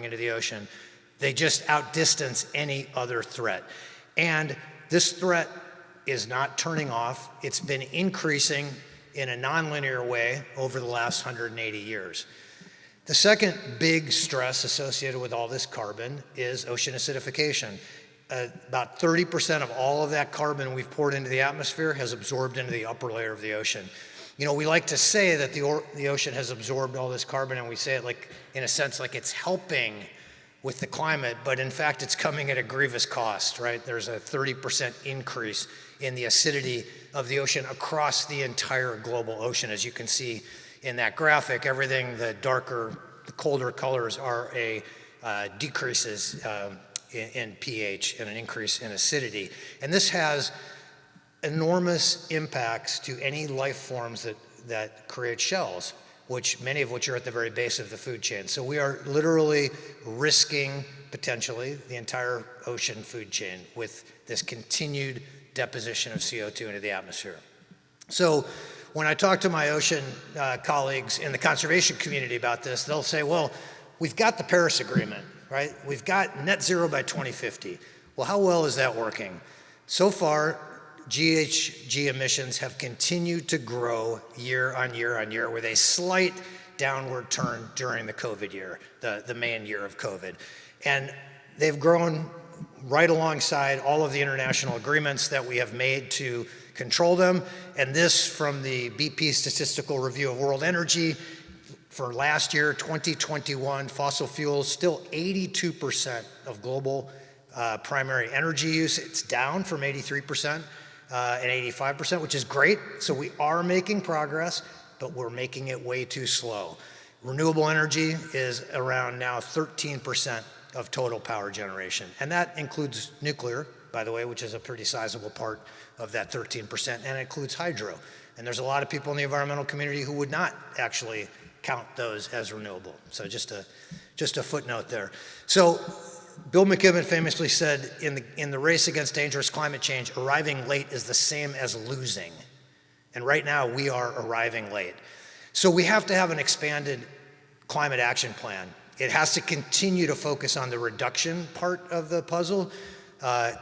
into the ocean. They just outdistance any other threat. And this threat is not turning off. It's been increasing in a nonlinear way over the last 180 years. The second big stress associated with all this carbon is ocean acidification. About 30% of all of that carbon we've poured into the atmosphere has absorbed into the upper layer of the ocean. You know, we like to say that the ocean has absorbed all this carbon, and we say it like, in a sense, like it's helping with the climate, but in fact, it's coming at a grievous cost, right? There's a 30% increase in the acidity of the ocean across the entire global ocean. As you can see in that graphic, everything, the colder colors are decreases in pH and an increase in acidity. And this has enormous impacts to any life forms that create shells, many of which are at the very base of the food chain. So we are literally risking, potentially, the entire ocean food chain with this continued deposition of CO2 into the atmosphere. So when I talk to my ocean colleagues in the conservation community about this, they'll say, well, we've got the Paris Agreement, right? We've got net zero by 2050. Well, how well is that working? So far, GHG emissions have continued to grow year on year on year with a slight downward turn during the COVID year, the main year of COVID. And they've grown right alongside all of the international agreements that we have made to control them. And this from the BP Statistical Review of World Energy for last year, 2021, fossil fuels, still 82% of global primary energy use. It's down from 83%. And 85%, which is great. So we are making progress, but we're making it way too slow. Renewable energy is around now 13% of total power generation. And that includes nuclear, by the way, which is a pretty sizable part of that 13%, and it includes hydro. And there's a lot of people in the environmental community who would not actually count those as renewable. So just a footnote there. So Bill McKibben famously said, in the race against dangerous climate change, arriving late is the same as losing. And right now, we are arriving late. So we have to have an expanded climate action plan. It has to continue to focus on the reduction part of the puzzle,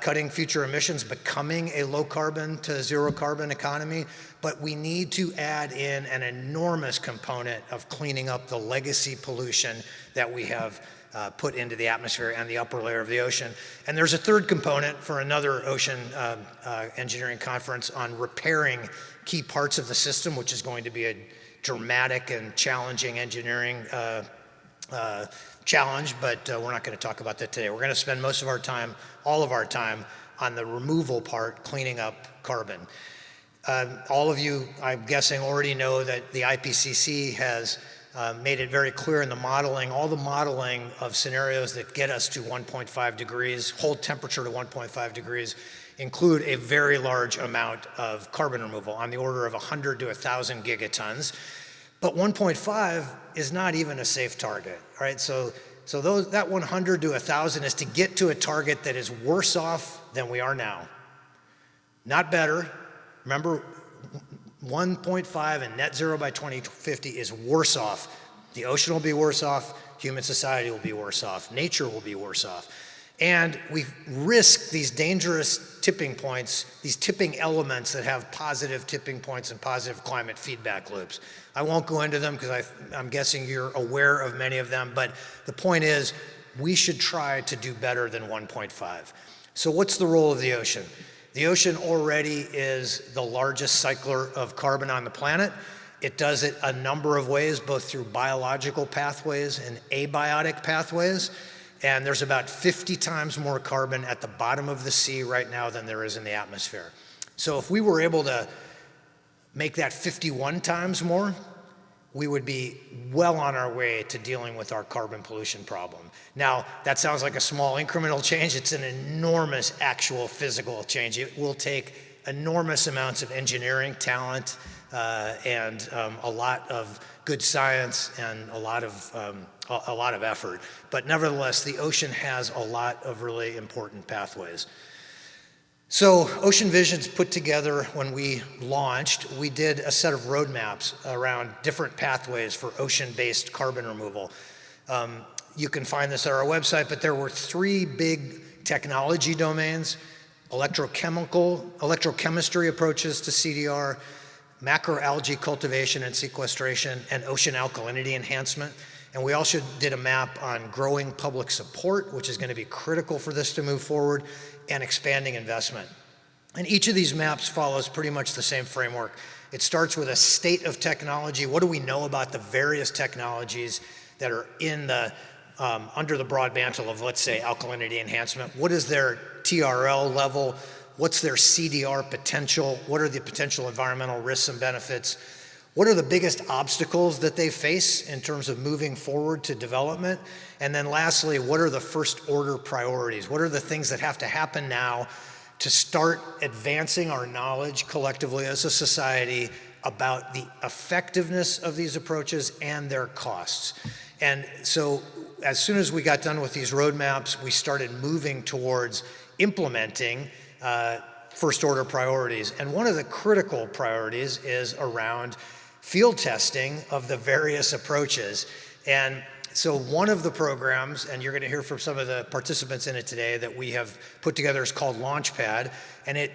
cutting future emissions, becoming a low carbon to zero carbon economy. But we need to add in an enormous component of cleaning up the legacy pollution that we have put into the atmosphere and the upper layer of the ocean. And there's a third component for another ocean engineering conference on repairing key parts of the system, which is going to be a dramatic and challenging engineering challenge, but we're not going to talk about that today. We're going to spend most of our time, all of our time, on the removal part, cleaning up carbon. All of you, I'm guessing, already know that the IPCC has made it very clear in the modeling, all the modeling of scenarios that get us to 1.5 degrees, hold temperature to 1.5 degrees, include a very large amount of carbon removal on the order of 100 to 1,000 gigatons. But 1.5 is not even a safe target, all right? So that 100 to 1,000 is to get to a target that is worse off than we are now. Not better. Remember, 1.5 and net zero by 2050 is worse off. The ocean will be worse off, human society will be worse off, nature will be worse off. And we risk these dangerous tipping points, these tipping elements that have positive tipping points and positive climate feedback loops. I won't go into them because I'm guessing you're aware of many of them, but the point is we should try to do better than 1.5. So what's the role of the ocean? The ocean already is the largest cycler of carbon on the planet. It does it a number of ways, both through biological pathways and abiotic pathways. And there's about 50 times more carbon at the bottom of the sea right now than there is in the atmosphere. So if we were able to make that 51 times more, we would be well on our way to dealing with our carbon pollution problem. Now, that sounds like a small incremental change. It's an enormous actual physical change. It will take enormous amounts of engineering talent and a lot of good science and a lot of effort. But nevertheless, the ocean has a lot of really important pathways. So Ocean Vision's put together, when we launched, we did a set of roadmaps around different pathways for ocean-based carbon removal. You can find this at our website, but there were 3 big technology domains: electrochemistry approaches to CDR, macroalgae cultivation and sequestration, and ocean alkalinity enhancement. And we also did a map on growing public support, which is going to be critical for this to move forward, and expanding investment. And each of these maps follows pretty much the same framework. It starts with a state of technology. What do we know about the various technologies that are in the under the broad mantle of, let's say, alkalinity enhancement? What is their TRL level? What's their CDR potential? What are the potential environmental risks and benefits? What are the biggest obstacles that they face in terms of moving forward to development? And then lastly, what are the first order priorities? What are the things that have to happen now to start advancing our knowledge collectively as a society about the effectiveness of these approaches and their costs? And so as soon as we got done with these roadmaps, we started moving towards implementing first order priorities. And one of the critical priorities is around field testing of the various approaches. And so one of the programs, and you're going to hear from some of the participants in it today, that we have put together is called Launchpad, and it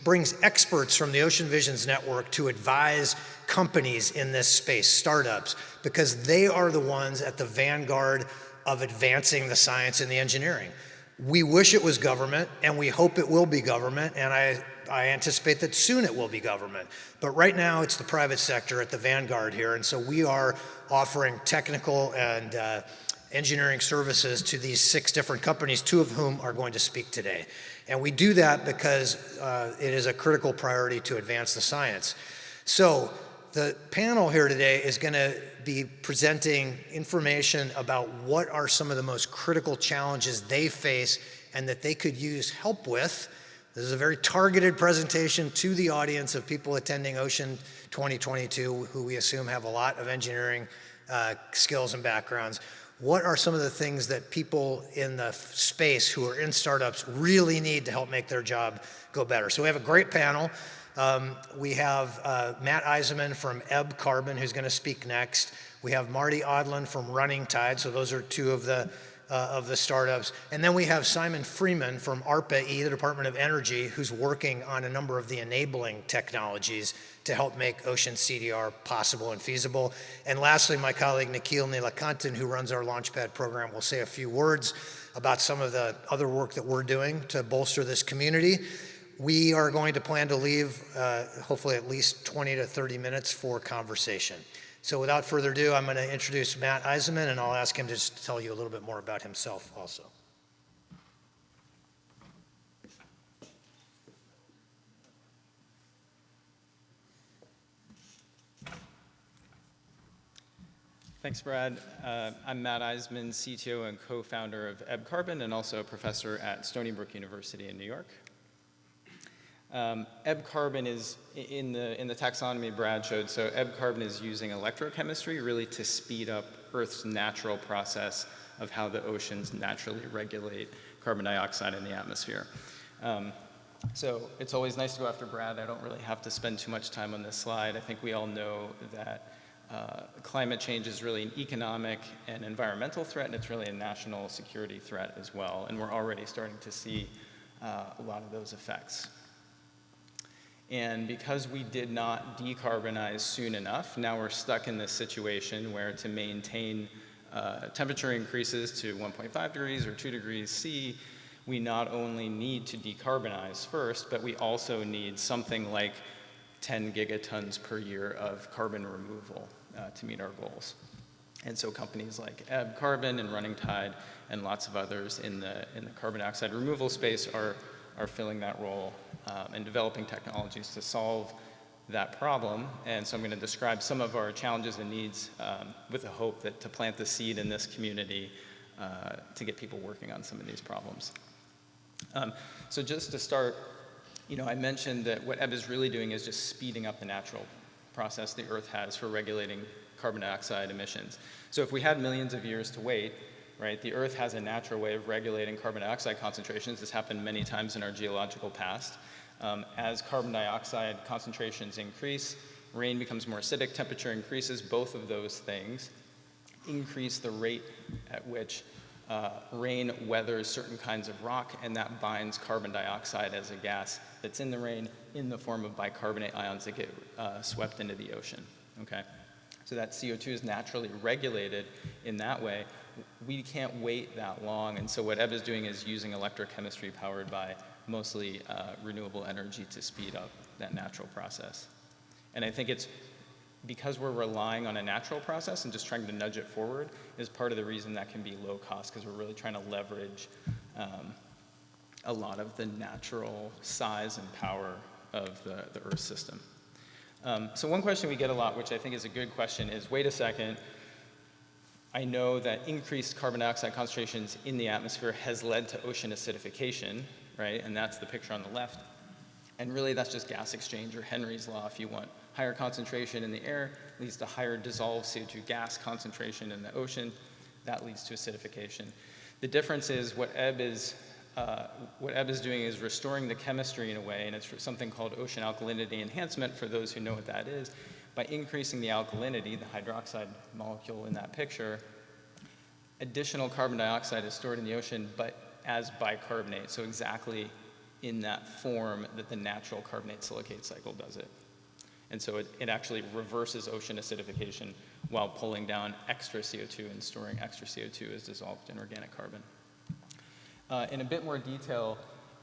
brings experts from the Ocean Visions Network to advise companies in this space, startups, because they are the ones at the vanguard of advancing the science and the engineering. We wish it was government, and we hope it will be government, and I anticipate that soon it will be government. But right now, it's the private sector at the vanguard here, and so we are offering technical and engineering services to these 6 different companies, 2 of whom are going to speak today. And we do that because it is a critical priority to advance the science. So the panel here today is going to be presenting information about what are some of the most critical challenges they face and that they could use help with. This is a very targeted presentation to the audience of people attending Ocean 2022, who we assume have a lot of engineering skills and backgrounds. What are some of the things that people in the space who are in startups really need to help make their job go better? So we have a great panel. We have Matt Eisenman from Ebb Carbon, who's going to speak next. We have Marty Odland from Running Tide. So those are 2 of the startups. And then we have Simon Freeman from ARPA-E, the Department of Energy, who's working on a number of the enabling technologies to help make ocean CDR possible and feasible. And lastly, my colleague Nikhil Nilakantan, who runs our Launchpad program, will say a few words about some of the other work that we're doing to bolster this community. We are going to plan to leave hopefully at least 20 to 30 minutes for conversation. So without further ado, I'm going to introduce Matt Eisenman, and I'll ask him to just tell you a little bit more about himself also. Thanks, Brad. I'm Matt Eisenman, CTO and co-founder of Ebb Carbon, and also a professor at Stony Brook University in New York. Ebb Carbon is in the taxonomy Brad showed. So Ebb Carbon is using electrochemistry really to speed up Earth's natural process of how the oceans naturally regulate carbon dioxide in the atmosphere. So it's always nice to go after Brad. I don't really have to spend too much time on this slide. I think we all know that climate change is really an economic and environmental threat, and it's really a national security threat as well. And we're already starting to see a lot of those effects. And because we did not decarbonize soon enough, now we're stuck in this situation where to maintain temperature increases to 1.5 degrees or 2 degrees C, we not only need to decarbonize first, but we also need something like 10 gigatons per year of carbon removal to meet our goals. And so companies like Ebb Carbon and Running Tide and lots of others in the carbon dioxide removal space are filling that role and developing technologies to solve that problem. And so I'm going to describe some of our challenges and needs with the hope that to plant the seed in this community to get people working on some of these problems. So just to start, I mentioned that what Ebb is really doing is just speeding up the natural process the Earth has for regulating carbon dioxide emissions. So if we had millions of years to wait, right, the Earth has a natural way of regulating carbon dioxide concentrations. This happened many times in our geological past. As carbon dioxide concentrations increase, rain becomes more acidic, temperature increases, both of those things increase the rate at which rain weathers certain kinds of rock, and that binds carbon dioxide as a gas that's in the rain in the form of bicarbonate ions that get swept into the ocean, okay? So that CO2 is naturally regulated in that way. We can't wait that long, and so what Ebb is doing is using electrochemistry powered by mostly renewable energy to speed up that natural process. And I think it's because we're relying on a natural process and just trying to nudge it forward is part of the reason that can be low cost, because we're really trying to leverage a lot of the natural size and power of the Earth system. So one question we get a lot, which I think is a good question, is, wait a second, I know that increased carbon dioxide concentrations in the atmosphere has led to ocean acidification, right? And that's the picture on the left. And really that's just gas exchange, or Henry's law. If you want higher concentration in the air, leads to higher dissolved CO2 gas concentration in the ocean. That leads to acidification. The difference is what Ebb is doing is restoring the chemistry in a way, and it's something called ocean alkalinity enhancement, for those who know what that is. By increasing the alkalinity, the hydroxide molecule in that picture, additional carbon dioxide is stored in the ocean, but as bicarbonate, so exactly in that form that the natural carbonate silicate cycle does it. And so it actually reverses ocean acidification while pulling down extra CO2 and storing extra CO2 as dissolved in organic carbon. In a bit more detail,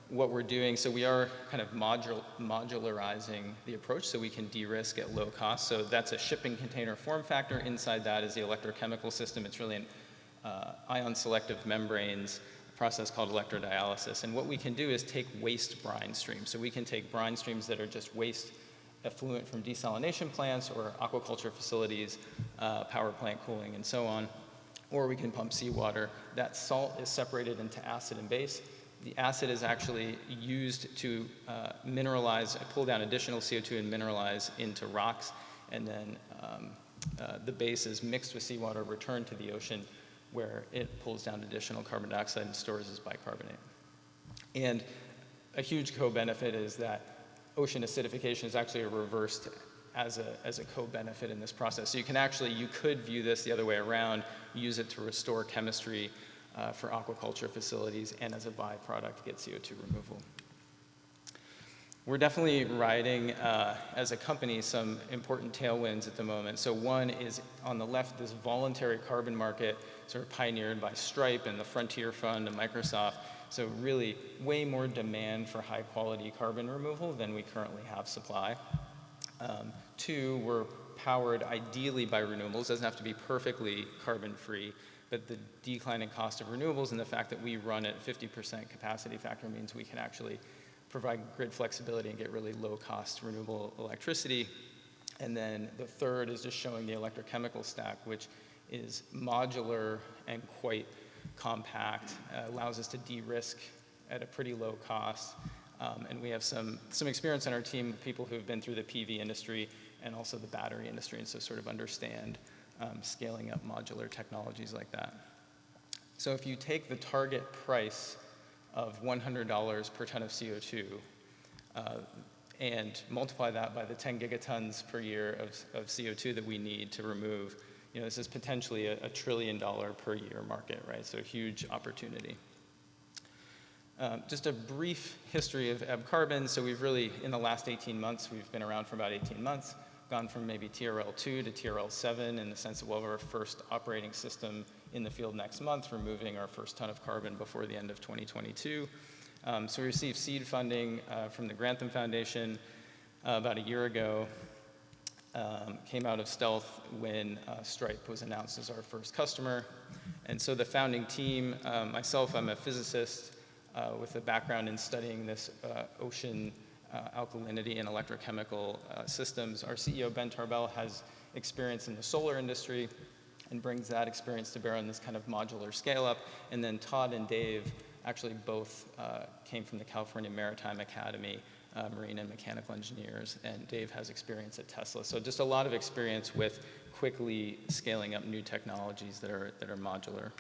what we're doing, so we are kind of modularizing the approach so we can de-risk at low cost. So that's a shipping container form factor. Inside that is the electrochemical system. It's really an ion selective membranes process called electrodialysis. And what we can do is take waste brine streams. So we can take brine streams that are just waste effluent from desalination plants or aquaculture facilities, power plant cooling, and so on. Or we can pump seawater. That salt is separated into acid and base. The acid is actually used to mineralize, pull down additional CO2 and mineralize into rocks. And then the base is mixed with seawater, returned to the ocean, where it pulls down additional carbon dioxide and stores as bicarbonate. And a huge co-benefit is that ocean acidification is actually reversed as a co-benefit in this process. So you could view this the other way around, use it to restore chemistry for aquaculture facilities, and as a byproduct, get CO2 removal. We're definitely riding, as a company, some important tailwinds at the moment. So one is on the left, this voluntary carbon market, sort of pioneered by Stripe and the Frontier Fund and Microsoft. So really way more demand for high quality carbon removal than we currently have supply. Two, we're powered ideally by renewables. Doesn't have to be perfectly carbon free, but the declining cost of renewables and the fact that we run at 50% capacity factor means we can actually provide grid flexibility and get really low cost renewable electricity. And then the third is just showing the electrochemical stack, which is modular and quite compact, allows us to de-risk at a pretty low cost. And we have some experience on our team, people who've been through the PV industry and also the battery industry, and so sort of understand scaling up modular technologies like that. So if you take the target price of $100 per ton of CO2 and multiply that by the 10 gigatons per year of CO2 that we need to remove, this is potentially a $1 trillion per year market, right? So a huge opportunity. Just a brief history of Ebb Carbon. So we've really, in the last 18 months, we've been around for about 18 months, gone from maybe TRL 2 to TRL 7 in the sense that we'll have our first operating system in the field next month, removing our first ton of carbon before the end of 2022. So we received seed funding from the Grantham Foundation about a year ago. Came out of stealth when Stripe was announced as our first customer. And so the founding team, myself, I'm a physicist with a background in studying this ocean alkalinity and electrochemical systems. Our CEO, Ben Tarbell, has experience in the solar industry and brings that experience to bear on this kind of modular scale-up. And then Todd and Dave actually both came from the California Maritime Academy, marine and mechanical engineers, and Dave has experience at Tesla. So just a lot of experience with quickly scaling up new technologies that are modular.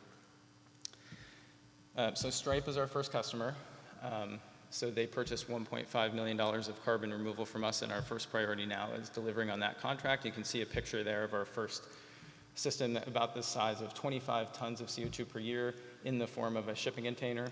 So Stripe is our first customer. So they purchased $1.5 million of carbon removal from us, and our first priority now is delivering on that contract. You can see a picture there of our first system about the size of 25 tons of CO2 per year in the form of a shipping container.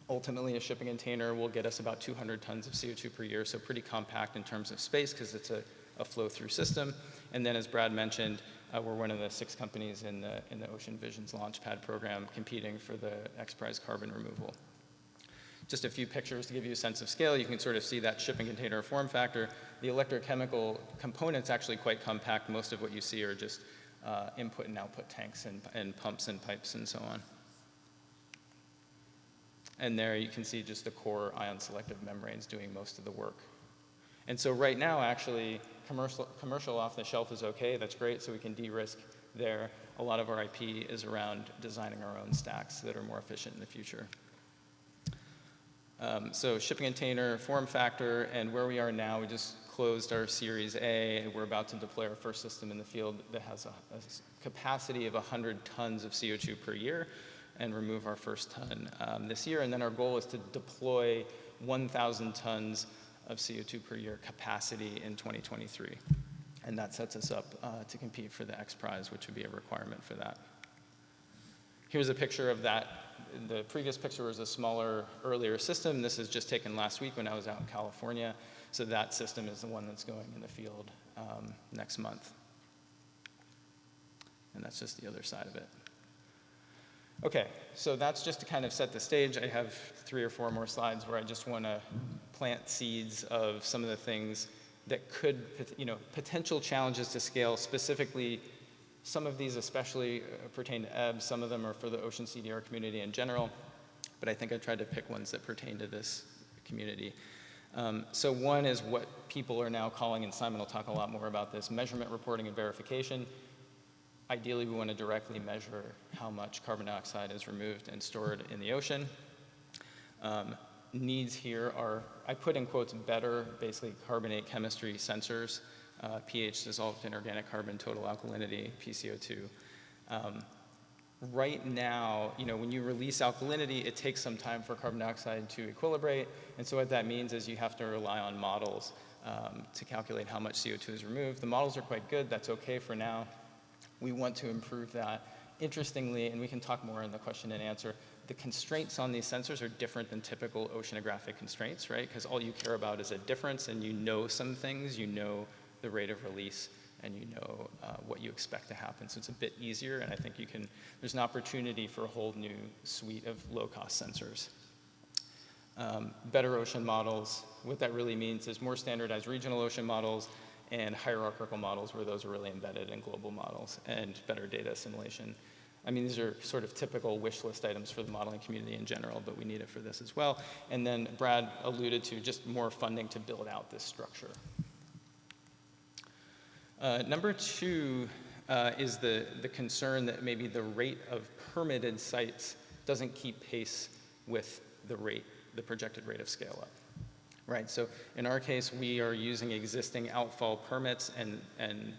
Ultimately, a shipping container will get us about 200 tons of CO2 per year, so pretty compact in terms of space because it's a flow-through system. And then, as Brad mentioned, we're one of the 6 companies in the Ocean Vision's Launchpad program competing for the XPRIZE carbon removal. Just a few pictures to give you a sense of scale. You can sort of see that shipping container form factor. The electrochemical component's actually quite compact. Most of what you see are just input and output tanks and pumps and pipes and so on. And there you can see just the core ion selective membranes doing most of the work. And so right now, actually, commercial off the shelf is okay. That's great, so we can de-risk there. A lot of our IP is around designing our own stacks that are more efficient in the future. So shipping container, form factor, and where we are now, we just closed our Series A. We're about to deploy our first system in the field that has a capacity of 100 tons of CO2 per year and remove our first ton this year. And then our goal is to deploy 1,000 tons of CO2 per year capacity in 2023. And that sets us up to compete for the XPRIZE, which would be a requirement for that. Here's a picture of that. The previous picture was a smaller, earlier system. This is just taken last week when I was out in California. So that system is the one that's going in the field next month. And that's just the other side of it. Okay, so that's just to kind of set the stage. I have 3 or 4 more slides where I just want to plant seeds of some of the things that could, potential challenges to scale. Specifically, some of these especially pertain to EBS. Some of them are for the ocean CDR community in general. But I think I tried to pick ones that pertain to this community. So one is what people are now calling, and Simon will talk a lot more about this, measurement, reporting, and verification. Ideally, we want to directly measure how much carbon dioxide is removed and stored in the ocean. Needs here are, I put in quotes, better, basically carbonate chemistry sensors, pH dissolved in organic carbon, total alkalinity, PCO2. Right now, when you release alkalinity, it takes some time for carbon dioxide to equilibrate. And so what that means is you have to rely on models to calculate how much CO2 is removed. The models are quite good. That's okay for now. We want to improve that. Interestingly, and we can talk more in the question and answer, the constraints on these sensors are different than typical oceanographic constraints, right? Because all you care about is a difference, and you know some things. You know the rate of release, and you know what you expect to happen. So it's a bit easier, and I think there's an opportunity for a whole new suite of low-cost sensors. Better ocean models. What that really means is more standardized regional ocean models and hierarchical models where those are really embedded in global models, and better data assimilation. I mean, these are sort of typical wish list items for the modeling community in general, but we need it for this as well. And then Brad alluded to just more funding to build out this structure. Number 2 is the concern that maybe the rate of permitted sites doesn't keep pace with the projected rate of scale up. Right, so in our case, we are using existing outfall permits and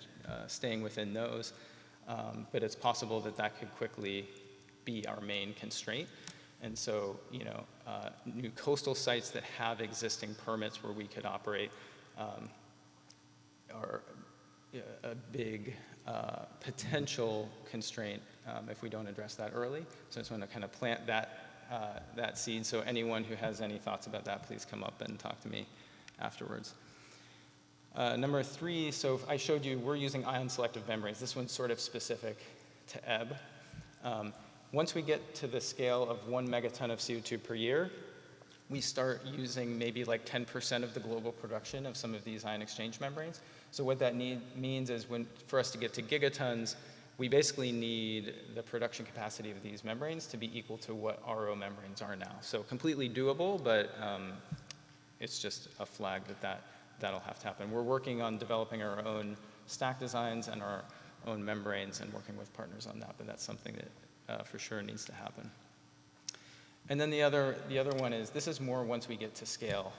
staying within those, but it's possible that that could quickly be our main constraint. And so, new coastal sites that have existing permits where we could operate are a big potential constraint if we don't address that early. So I just want to kind of plant that seed. So anyone who has any thoughts about that, please come up and talk to me afterwards. Number 3, so I showed you we're using ion selective membranes. This one's sort of specific to EB. Once we get to the scale of 1 megaton of CO2 per year, we start using maybe like 10% of the global production of some of these ion exchange membranes. So what that means is for us to get to gigatons, we basically need the production capacity of these membranes to be equal to what RO membranes are now. So completely doable, but it's just a flag that'll have to happen. We're working on developing our own stack designs and our own membranes and working with partners on that, but that's something that for sure needs to happen. And then the other one is, this is more once we get to scale,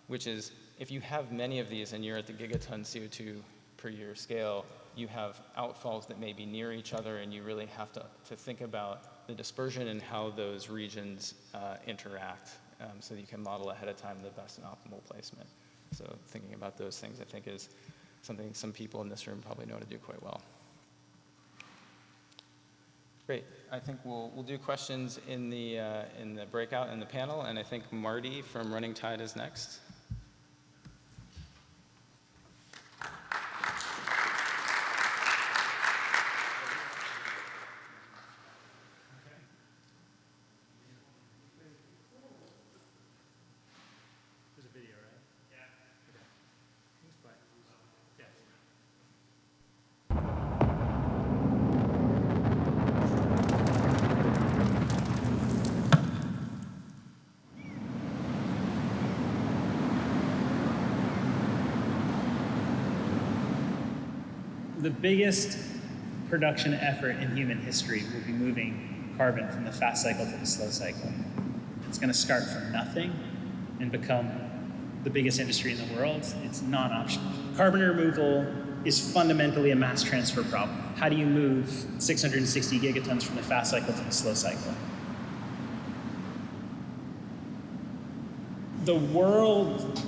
which is if you have many of these and you're at the gigaton CO2 per year scale, you have outfalls that may be near each other, and you really have to think about the dispersion and how those regions interact so that you can model ahead of time the best and optimal placement. So thinking about those things, I think, is something some people in this room probably know how to do quite well. Great. I think we'll do questions in the breakout in the panel, and I think Marty from Running Tide is next. The biggest production effort in human history will be moving carbon from the fast cycle to the slow cycle. It's going to start from nothing and become the biggest industry in the world. It's non-optional. Carbon removal is fundamentally a mass transfer problem. How do you move 660 gigatons from the fast cycle to the slow cycle? The world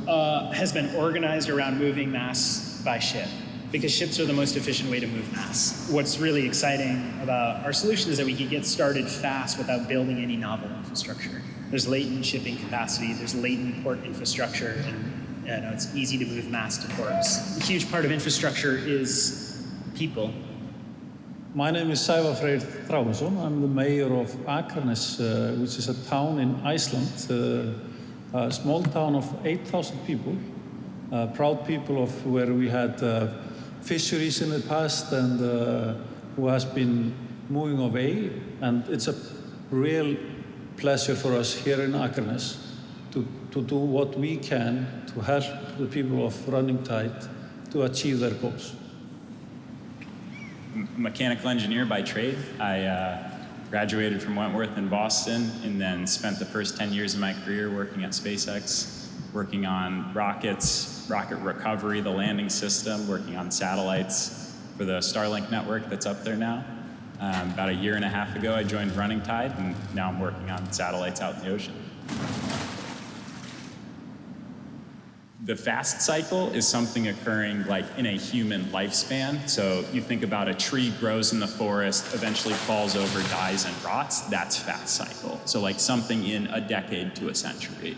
has been organized around moving mass by ship, because ships are the most efficient way to move mass. What's really exciting about our solution is that we can get started fast without building any novel infrastructure. There's latent shipping capacity, there's latent port infrastructure, and it's easy to move mass to ports. A huge part of infrastructure is people. My name is Sævar Freyr Þráinsson. I'm the mayor of Akranes, which is a town in Iceland, a small town of 8,000 people, proud people of where we had fisheries in the past and who has been moving away. And it's a real pleasure for us here in Akranes to do what we can to help the people of Running Tide to achieve their goals. Mechanical engineer by trade. I graduated from Wentworth in Boston and then spent the first 10 years of my career working at SpaceX, working on rockets, rocket recovery, the landing system, working on satellites for the Starlink network that's up there now. About a year and a half ago, I joined Running Tide, and now I'm working on satellites out in the ocean. The fast cycle is something occurring like in a human lifespan. So you think about a tree grows in the forest, eventually falls over, dies, and rots. That's fast cycle. So like something in a decade to a century.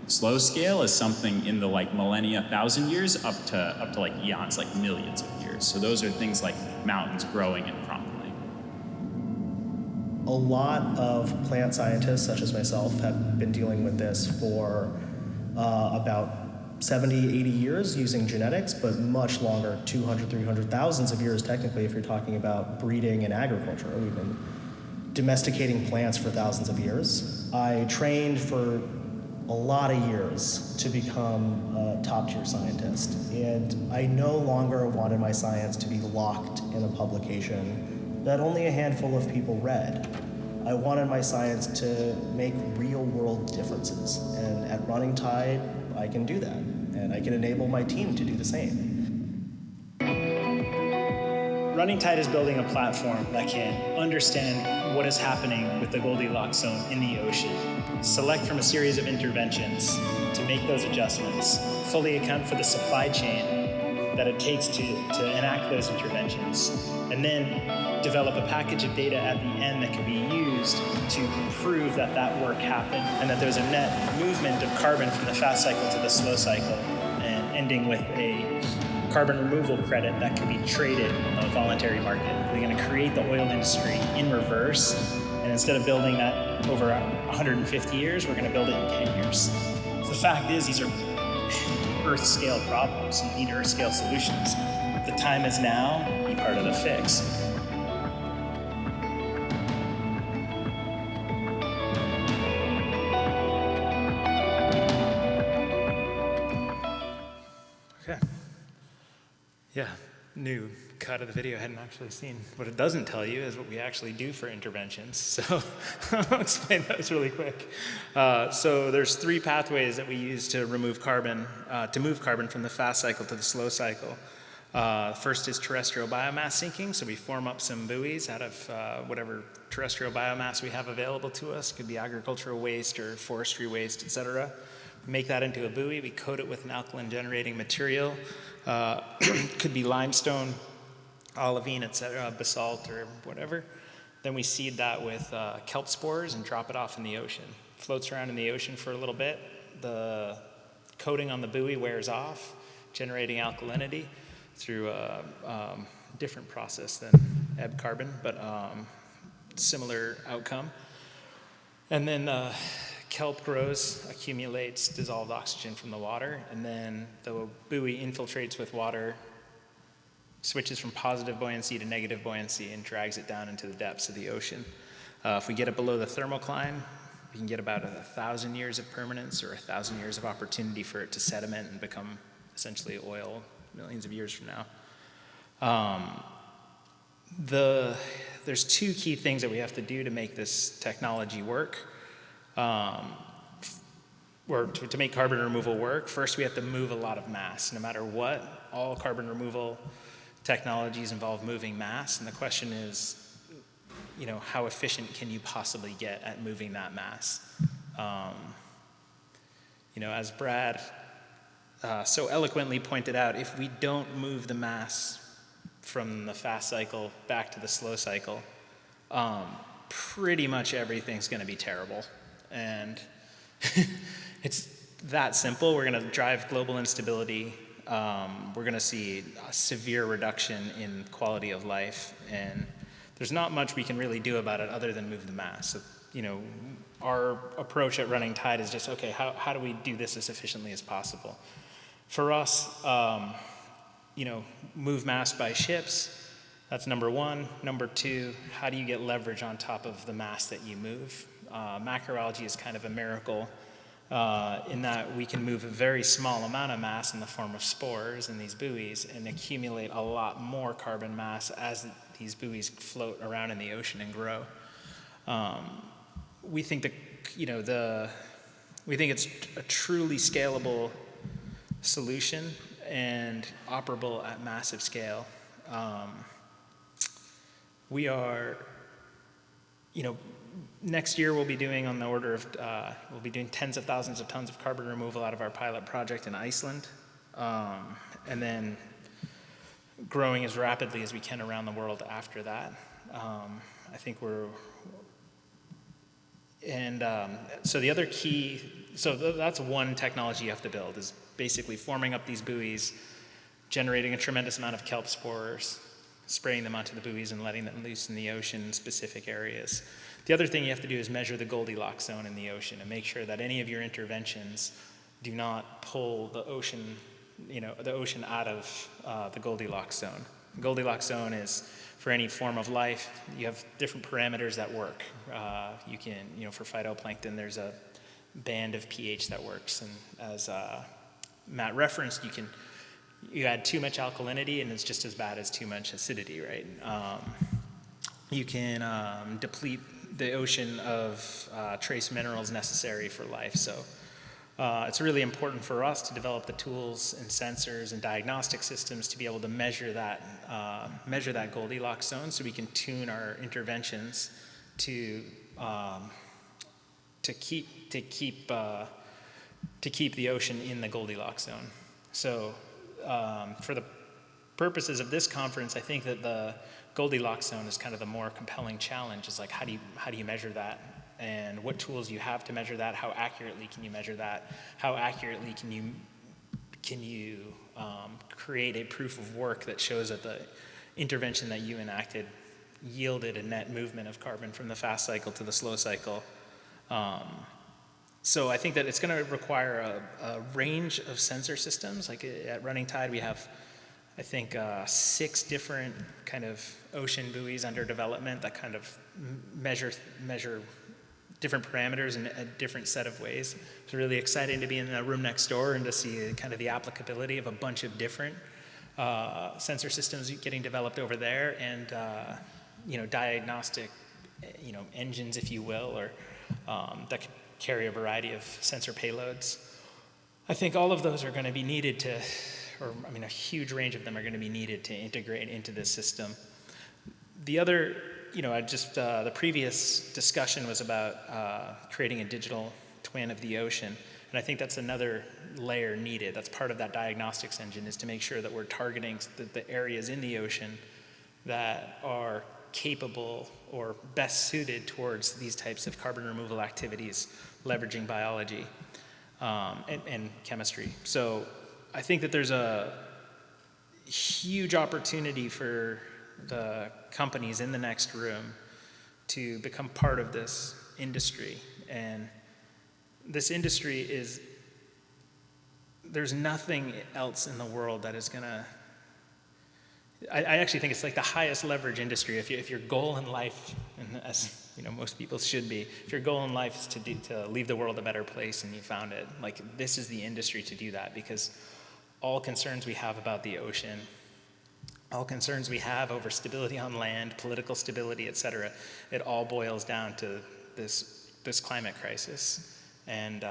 Slow scale is something in the like millennia, 1,000 years, up to like eons, like millions of years. So those are things like mountains growing and crumbling. A lot of plant scientists, such as myself, have been dealing with this for about 70, 80 years using genetics, but much longer, 200, 300, thousands of years technically if you're talking about breeding and agriculture. We've been domesticating plants for thousands of years. I trained for a lot of years to become a top-tier scientist, and I no longer wanted my science to be locked in a publication that only a handful of people read. I wanted my science to make real-world differences, and at Running Tide, I can do that, and I can enable my team to do the same. Running Tide is building a platform that can understand what is happening with the Goldilocks zone in the ocean, select from a series of interventions to make those adjustments, fully account for the supply chain that it takes to enact those interventions, and then develop a package of data at the end that can be used to prove that that work happened and that there's a net movement of carbon from the fast cycle to the slow cycle, and ending with a carbon removal credit that can be traded on a voluntary market. We're going to create the oil industry in reverse, and instead of building that over 150 years, we're going to build it in 10 years. So the fact is, these are Earth-scale problems. You need Earth-scale solutions. The time is now. Be part of the fix. Okay. Yeah, new cut of the video. I hadn't actually seen. What it doesn't tell you is what we actually do for interventions. So I'll explain those really quick. So there's 3 pathways that we use to remove carbon, to move carbon from the fast cycle to the slow cycle. First is terrestrial biomass sinking. So we form up some buoys out of whatever terrestrial biomass we have available to us. It could be agricultural waste or forestry waste, et cetera. Make that into a buoy. We coat it with an alkaline generating material. Could be limestone, olivine, etc., basalt or whatever. Then we seed that with kelp spores and drop it off in the ocean. Floats around in the ocean for a little bit. The coating on the buoy wears off, generating alkalinity through a different process than ebb carbon, but similar outcome. And then kelp grows, accumulates dissolved oxygen from the water, and then the buoy infiltrates with water, switches from positive buoyancy to negative buoyancy, and drags it down into the depths of the ocean. If we get it below the thermocline, we can get about 1,000 years of permanence or 1,000 years of opportunity for it to sediment and become essentially oil millions of years from now. There's two key things that we have to do to make this technology work, or to make carbon removal work. First, we have to move a lot of mass. No matter what, all carbon removal technologies involve moving mass, and the question is, how efficient can you possibly get at moving that mass? As Brad so eloquently pointed out, if we don't move the mass from the fast cycle back to the slow cycle, pretty much everything's going to be terrible. And it's that simple. We're going to drive global instability. We're going to see a severe reduction in quality of life, and there's not much we can really do about it other than move the mass. So, our approach at Running Tide is just, okay, how do we do this as efficiently as possible? For us, move mass by ships. That's number one. Number two, how do you get leverage on top of the mass that you move? Macroalgae is kind of a miracle in that we can move a very small amount of mass in the form of spores in these buoys and accumulate a lot more carbon mass as these buoys float around in the ocean and grow. We think we think it's a truly scalable solution and operable at massive scale. We are, next year we'll be doing on the order of, we'll be doing tens of thousands of tons of carbon removal out of our pilot project in Iceland, and then growing as rapidly as we can around the world after that. I think so the other key, that's one technology you have to build, is basically forming up these buoys, generating a tremendous amount of kelp spores, spraying them onto the buoys and letting them loose in the ocean in specific areas. The other thing you have to do is measure the Goldilocks zone in the ocean and make sure that any of your interventions do not pull the ocean out of the Goldilocks zone. The Goldilocks zone is, for any form of life, you have different parameters that work. You can, for phytoplankton, there's a band of pH that works, and as Matt referenced, you add too much alkalinity and it's just as bad as too much acidity, right? You can deplete the ocean of trace minerals necessary for life. So it's really important for us to develop the tools and sensors and diagnostic systems to be able to measure that Goldilocks zone, so we can tune our interventions to keep the ocean in the Goldilocks zone. So for the purposes of this conference, I think that the Goldilocks zone is kind of the more compelling challenge. Is like, how do you measure that? And what tools you have to measure that? How accurately can you measure that? How accurately can you create a proof of work that shows that the intervention that you enacted yielded a net movement of carbon from the fast cycle to the slow cycle? So I think that it's going to require a range of sensor systems. Like at Running Tide, we have, I think, 6 different kind of ocean buoys under development that kind of measure different parameters in a different set of ways. It's really exciting to be in the room next door and to see kind of the applicability of a bunch of different sensor systems getting developed over there, and diagnostic engines, if you will, or that could carry a variety of sensor payloads. I think all of those are going to be needed a huge range of them are going to be needed to integrate into this system. The other, the previous discussion was about creating a digital twin of the ocean, and I think that's another layer needed. That's part of that diagnostics engine, is to make sure that we're targeting the areas in the ocean that are capable or best suited towards these types of carbon removal activities, leveraging biology and chemistry. So I think that there's a huge opportunity for the companies in the next room to become part of this industry. And this industry is, there's nothing else in the world that is gonna, I actually think it's like the highest leverage industry. If your goal in life, and as you know, most people should be, if your goal in life is to leave the world a better place and you found it, like this is the industry to do that, because all concerns we have about the ocean, all concerns we have over stability on land, political stability, et cetera, it all boils down to this climate crisis. And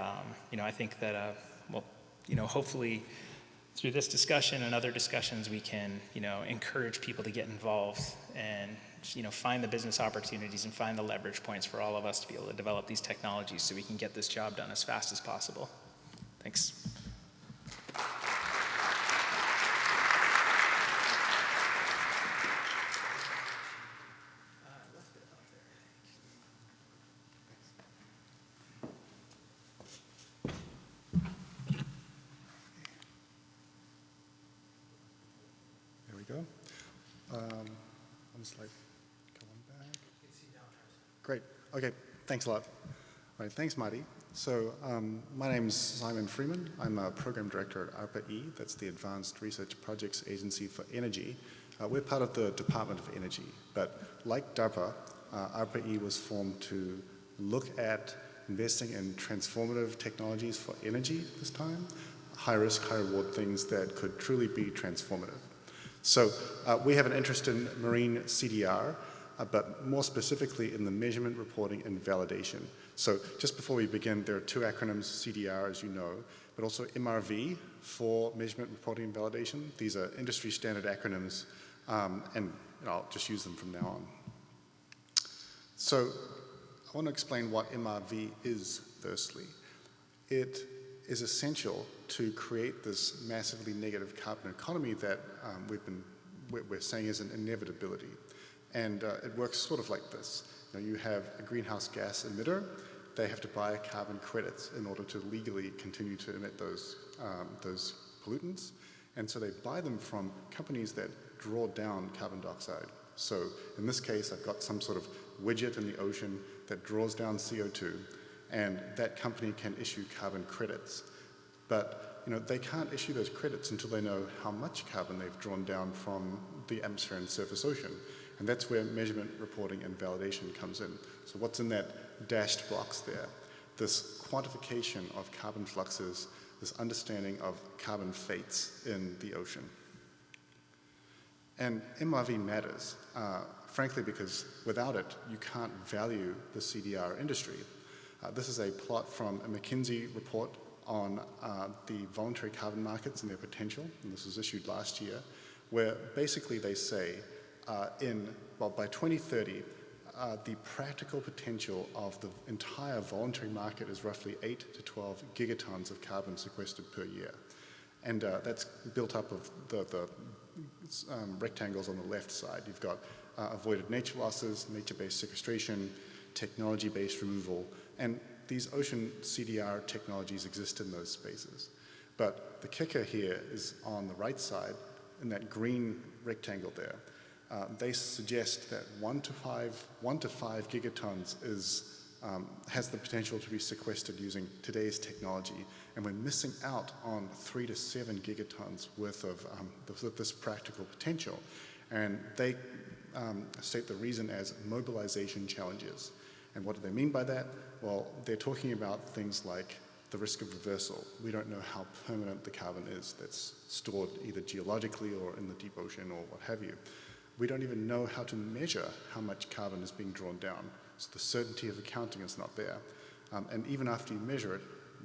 you know, I think that, well, you know, hopefully through this discussion and other discussions, we can, you know, encourage people to get involved and, you know, find the business opportunities and find the leverage points for all of us to be able to develop these technologies so we can get this job done as fast as possible. Thanks. Go. One slide. Go on back. Great. Okay. Thanks a lot. All right. Thanks, Marty. So my name's Simon Freeman. I'm a program director at ARPA-E. That's the Advanced Research Projects Agency for Energy. We're part of the Department of Energy, but like DARPA, ARPA-E was formed to look at investing in transformative technologies for energy this time, high risk, high reward things that could truly be transformative. So we have an interest in marine CDR, but more specifically in the measurement, reporting, and validation. So just before we begin, there are two acronyms, CDR, as you know, but also MRV for measurement, reporting, and validation. These are industry standard acronyms, and I'll just use them from now on. So I want to explain what MRV is, firstly. It is essential to create this massively negative carbon economy that we're saying is an inevitability. And it works sort of like this. You have a greenhouse gas emitter. They have to buy carbon credits in order to legally continue to emit those pollutants. And so they buy them from companies that draw down carbon dioxide. So in this case, I've got some sort of widget in the ocean that draws down CO2, and that company can issue carbon credits. But they can't issue those credits until they know how much carbon they've drawn down from the atmosphere and surface ocean. And that's where measurement, reporting, and validation comes in. So what's in that dashed box there? This quantification of carbon fluxes, this understanding of carbon fates in the ocean. And MRV matters, frankly, because without it, you can't value the CDR industry. This is a plot from a McKinsey report on the voluntary carbon markets and their potential, and this was issued last year, where basically they say by 2030, the practical potential of the entire voluntary market is roughly 8 to 12 gigatons of carbon sequestered per year. And that's built up of the rectangles on the left side. You've got avoided nature losses, nature-based sequestration, technology-based removal, and these ocean CDR technologies exist in those spaces. But the kicker here is on the right side, in that green rectangle there. They suggest that 1 to 5 gigatons has the potential to be sequestered using today's technology, and we're missing out on 3 to 7 gigatons worth of this practical potential. And they state the reason as mobilization challenges. And what do they mean by that? Well, they're talking about things like the risk of reversal. We don't know how permanent the carbon is that's stored either geologically or in the deep ocean or what have you. We don't even know how to measure how much carbon is being drawn down. So the certainty of accounting is not there. And even after you measure it,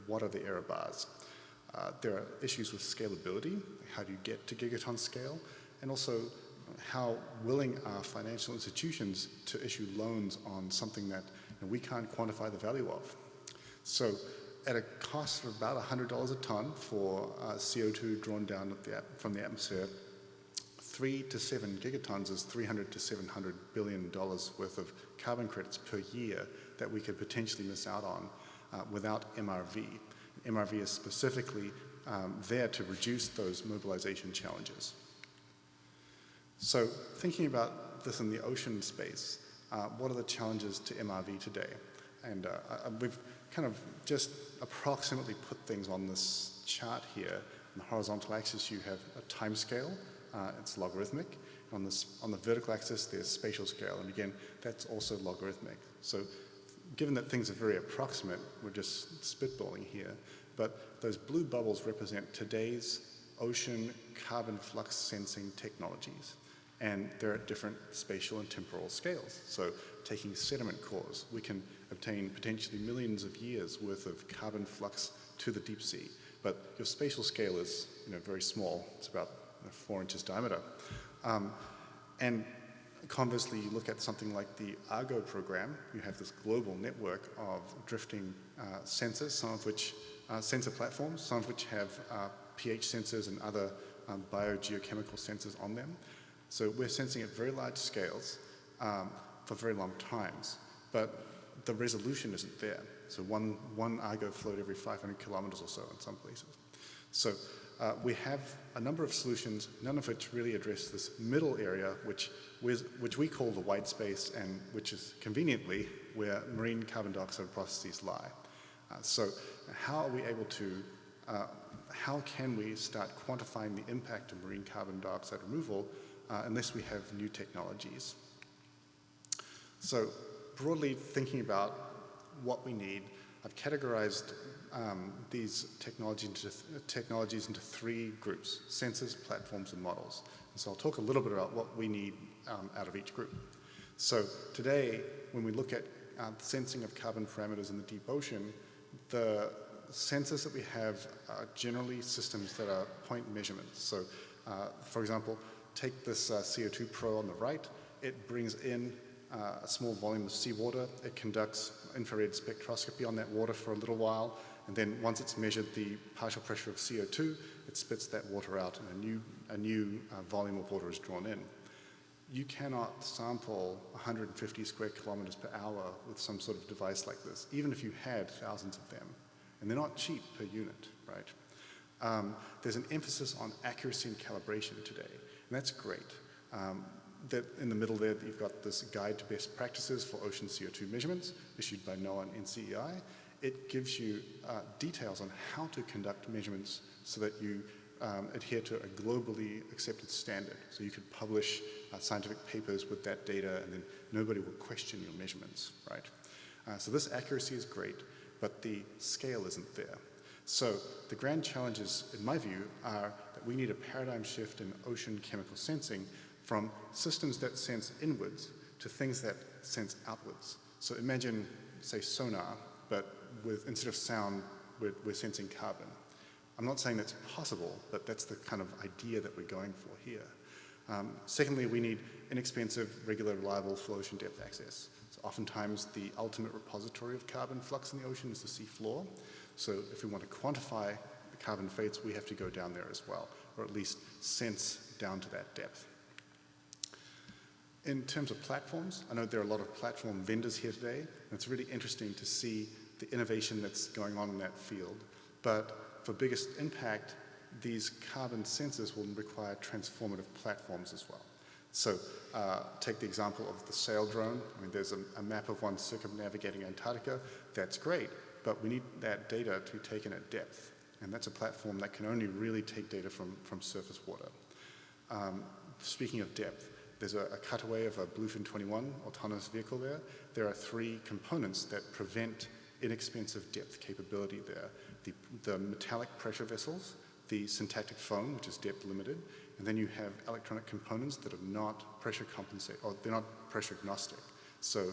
what are the error bars? There are issues with scalability. How do you get to gigaton scale? And also, how willing are financial institutions to issue loans on something that we can't quantify the value of? So at a cost of about $100 a ton for CO2 drawn down from the atmosphere, 3 to 7 gigatons is $300 to $700 billion worth of carbon credits per year that we could potentially miss out on without MRV. MRV is specifically there to reduce those mobilization challenges. So thinking about this in the ocean space, what are the challenges to MRV today? And we've kind of just approximately put things on this chart here. On the horizontal axis, you have a time scale. It's logarithmic. On the vertical axis, there's spatial scale. And again, that's also logarithmic. So given that things are very approximate, we're just spitballing here. But those blue bubbles represent today's ocean carbon flux sensing technologies. And they're at different spatial and temporal scales. So taking sediment cores, we can obtain potentially millions of years worth of carbon flux to the deep sea. But your spatial scale is very small. It's about 4 inches diameter. And conversely, you look at something like the Argo program, you have this global network of drifting sensors, some of which sensor platforms, some of which have pH sensors and other biogeochemical sensors on them. So we're sensing at very large scales for very long times, but the resolution isn't there. So one Argo float every 500 kilometers or so in some places. So we have a number of solutions, none of which really address this middle area, which we call the white space, and which is conveniently where marine carbon dioxide processes lie. So how are we able to, how can we start quantifying the impact of marine carbon dioxide removal unless we have new technologies? So broadly thinking about what we need, I've categorized these technologies into 3 groups: sensors, platforms, and models. And so I'll talk a little bit about what we need out of each group. So today, when we look at sensing of carbon parameters in the deep ocean, the sensors that we have are generally systems that are point measurements. So for example, take this CO2 Pro on the right. It brings in a small volume of seawater. It conducts infrared spectroscopy on that water for a little while, and then once it's measured the partial pressure of CO2, it spits that water out, and a new volume of water is drawn in. You cannot sample 150 square kilometers per hour with some sort of device like this, even if you had thousands of them. And they're not cheap per unit, right? There's an emphasis on accuracy and calibration today, and that's great. That in the middle there, you've got this guide to best practices for ocean CO2 measurements issued by NOAA and NCEI. It gives you details on how to conduct measurements so that you adhere to a globally accepted standard. So you could publish scientific papers with that data, and then nobody will question your measurements, right? So this accuracy is great, but the scale isn't there. So the grand challenges, in my view, are that we need a paradigm shift in ocean chemical sensing from systems that sense inwards to things that sense outwards. So imagine, say, sonar, but instead of sound, we're sensing carbon. I'm not saying that's possible, but that's the kind of idea that we're going for here. Secondly, we need inexpensive, regular, reliable flow ocean depth access. So oftentimes, the ultimate repository of carbon flux in the ocean is the sea floor. So if we want to quantify the carbon fates, we have to go down there as well, or at least sense down to that depth. In terms of platforms, I know there are a lot of platform vendors here today, and it's really interesting to see the innovation that's going on in that field. But for biggest impact, these carbon sensors will require transformative platforms as well. So take the example of the sail drone. I mean, there's a map of one circumnavigating Antarctica. That's great, but we need that data to be taken at depth. And that's a platform that can only really take data from surface water. Speaking of depth, there's a cutaway of a Bluefin 21 autonomous vehicle there. There are 3 components that prevent inexpensive depth capability there. The metallic pressure vessels, the syntactic foam, which is depth limited, and then you have electronic components that are not pressure compensated, or they're not pressure agnostic. So,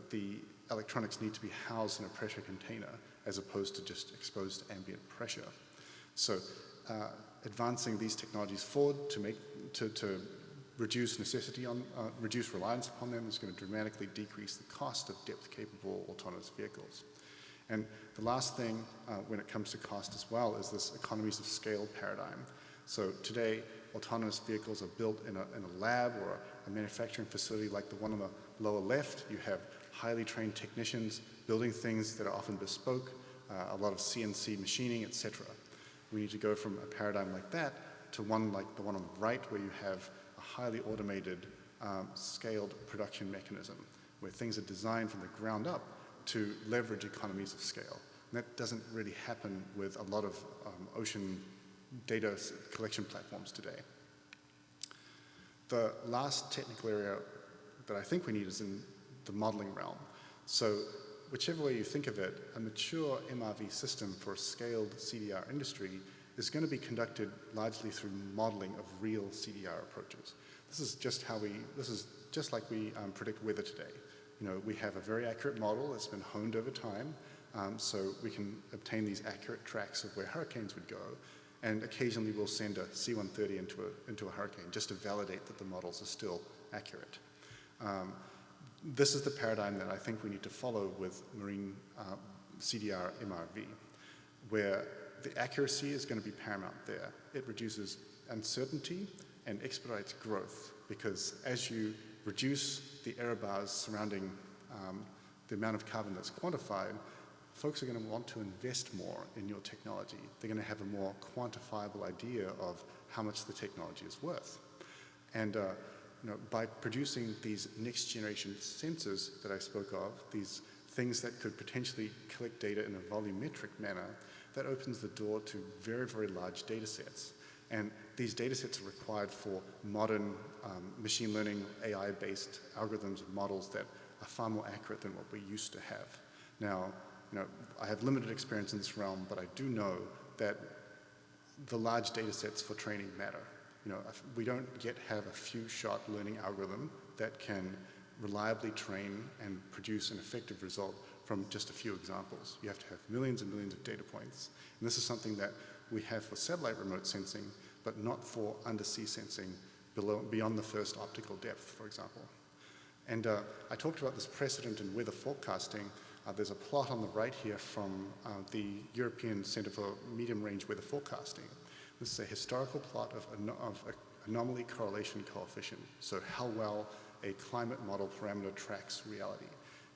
the electronics need to be housed in a pressure container as opposed to just exposed to ambient pressure. So, advancing these technologies forward to reduce reduce reliance upon them is going to dramatically decrease the cost of depth-capable autonomous vehicles. And the last thing when it comes to cost as well is this economies of scale paradigm. So today, autonomous vehicles are built in a lab or a manufacturing facility like the one on the lower left. You have highly trained technicians building things that are often bespoke, a lot of CNC machining, etc. We need to go from a paradigm like that to one like the one on the right, where you have a highly automated, scaled production mechanism, where things are designed from the ground up to leverage economies of scale. And that doesn't really happen with a lot of ocean data collection platforms today. The last technical area that I think we need is in the modeling realm. So whichever way you think of it, a mature MRV system for a scaled CDR industry is going to be conducted largely through modeling of real CDR approaches. This is just like we predict weather today. You know, we have a very accurate model that's been honed over time, so we can obtain these accurate tracks of where hurricanes would go, and occasionally we'll send a C-130 into a hurricane just to validate that the models are still accurate. This is the paradigm that I think we need to follow with marine CDR MRV, where the accuracy is going to be paramount there. It reduces uncertainty and expedites growth, because as you reduce the error bars surrounding the amount of carbon that's quantified, folks are going to want to invest more in your technology. They're going to have a more quantifiable idea of how much the technology is worth. And you know, by producing these next generation sensors that I spoke of, these things that could potentially collect data in a volumetric manner, that opens the door to very, very large data sets. And these data sets are required for modern machine learning, AI-based algorithms and models that are far more accurate than what we used to have. Now, you know, I have limited experience in this realm, but I do know that the large data sets for training matter. You know, we don't yet have a few-shot learning algorithm that can reliably train and produce an effective result from just a few examples. You have to have millions and millions of data points. And this is something that we have for satellite remote sensing, but not for undersea sensing beyond the first optical depth, for example. And I talked about this precedent in weather forecasting. There's a plot on the right here from the European Center for Medium-Range Weather Forecasting. This is a historical plot of anomaly correlation coefficient, so how well a climate model parameter tracks reality.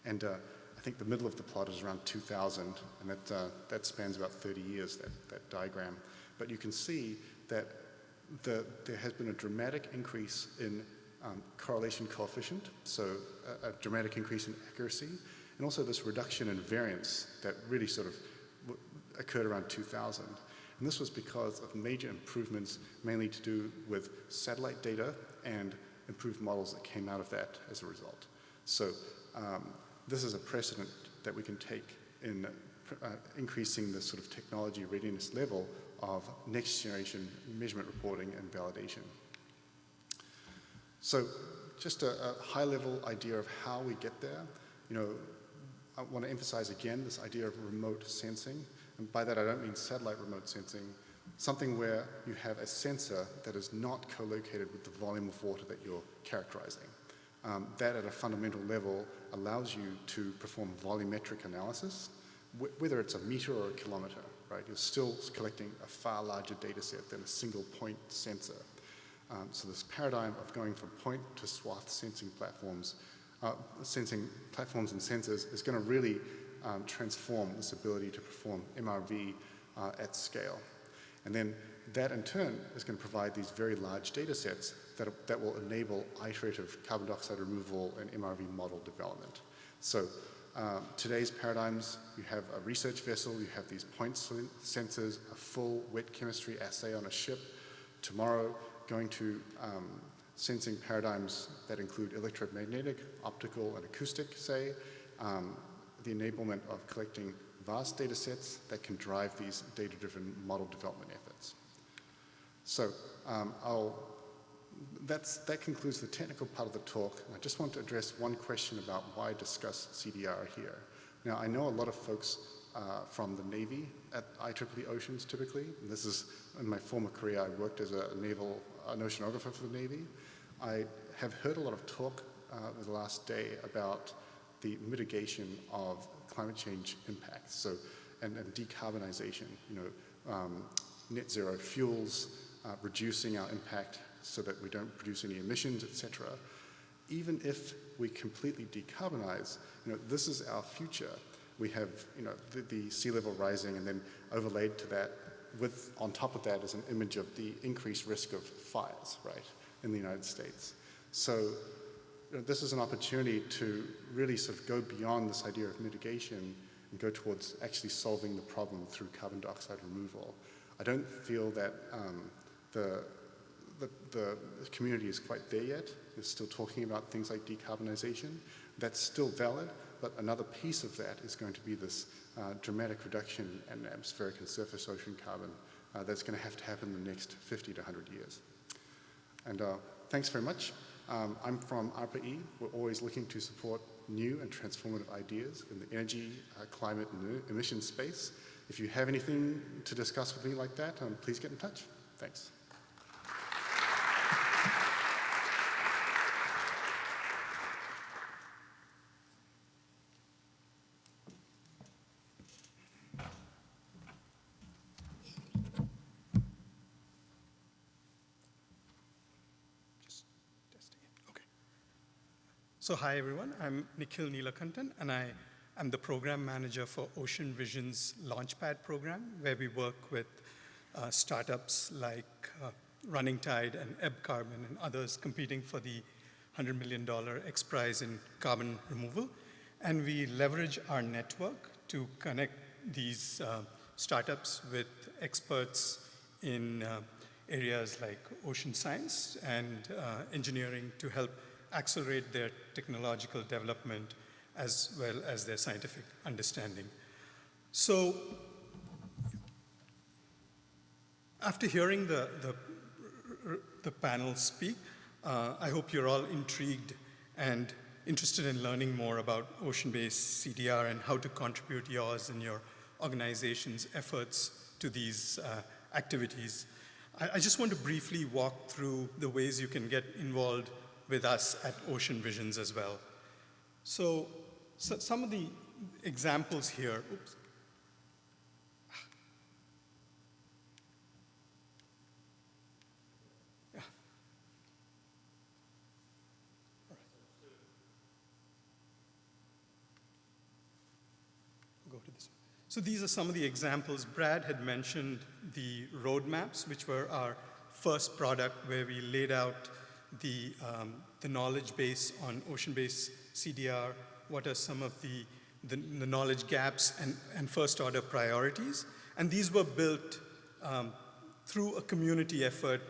And I think the middle of the plot is around 2000, and that spans about 30 years, that diagram. But you can see that there has been a dramatic increase in correlation coefficient, so a dramatic increase in accuracy, and also this reduction in variance that really sort of occurred around 2000. And this was because of major improvements, mainly to do with satellite data and improved models that came out of that as a result. So this is a precedent that we can take in increasing the sort of technology readiness level of next generation measurement reporting and validation. So just a high level idea of how we get there. You know, I want to emphasize again this idea of remote sensing. And by that I don't mean satellite remote sensing, something where you have a sensor that is not co-located with the volume of water that you're characterizing. That at a fundamental level allows you to perform volumetric analysis, whether it's a meter or a kilometer, right? You're still collecting a far larger data set than a single point sensor. So this paradigm of going from point to swath sensing platforms and sensors is going to really transform this ability to perform MRV at scale. And then that in turn is going to provide these very large data sets that will enable iterative carbon dioxide removal and MRV model development. So today's paradigms, you have a research vessel, you have these point sensors, a full wet chemistry assay on a ship. Tomorrow, going to sensing paradigms that include electromagnetic, optical, and acoustic, say, the enablement of collecting vast data sets that can drive these data-driven model development efforts. So that concludes the technical part of the talk. I just want to address one question about why discuss CDR here. Now, I know a lot of folks from the Navy at IEEE Oceans typically. And this is, in my former career, I worked as an oceanographer for the Navy. I have heard a lot of talk the last day about the mitigation of climate change impacts, so and decarbonization. You know, net zero fuels, reducing our impact so that we don't produce any emissions, etc. Even if we completely decarbonize, this is our future. We have, the sea level rising, and then overlaid to that, on top of that is an image of the increased risk of fires, right, in the United States. So this is an opportunity to really sort of go beyond this idea of mitigation and go towards actually solving the problem through carbon dioxide removal. I don't feel that the community is quite there yet. They're still talking about things like decarbonization. That's still valid, but another piece of that is going to be this dramatic reduction in atmospheric and surface ocean carbon that's going to happen in the next 50 to 100 years. And thanks very much. I'm from ARPA-E. We're always looking to support new and transformative ideas in the energy, climate, and emissions space. If you have anything to discuss with me like that, please get in touch. Thanks. So hi everyone, I'm Nikhil Neelakantan, and I am the program manager for Ocean Vision's Launchpad program, where we work with startups like Running Tide and Ebb Carbon and others competing for the $100 million X Prize in carbon removal. And we leverage our network to connect these startups with experts in areas like ocean science and engineering to help accelerate their technological development as well as their scientific understanding. So after hearing the panel speak, I hope you're all intrigued and interested in learning more about ocean-based CDR and how to contribute yours and your organization's efforts to these activities. I just want to briefly walk through the ways you can get involved with us at Ocean Visions as well. So some of the examples here, oops. Yeah. All right. I'll go to this one. So these are some of the examples. Brad had mentioned the roadmaps, which were our first product where we laid out the knowledge base on ocean-based CDR, what are some of the knowledge gaps and first order priorities. And these were built through a community effort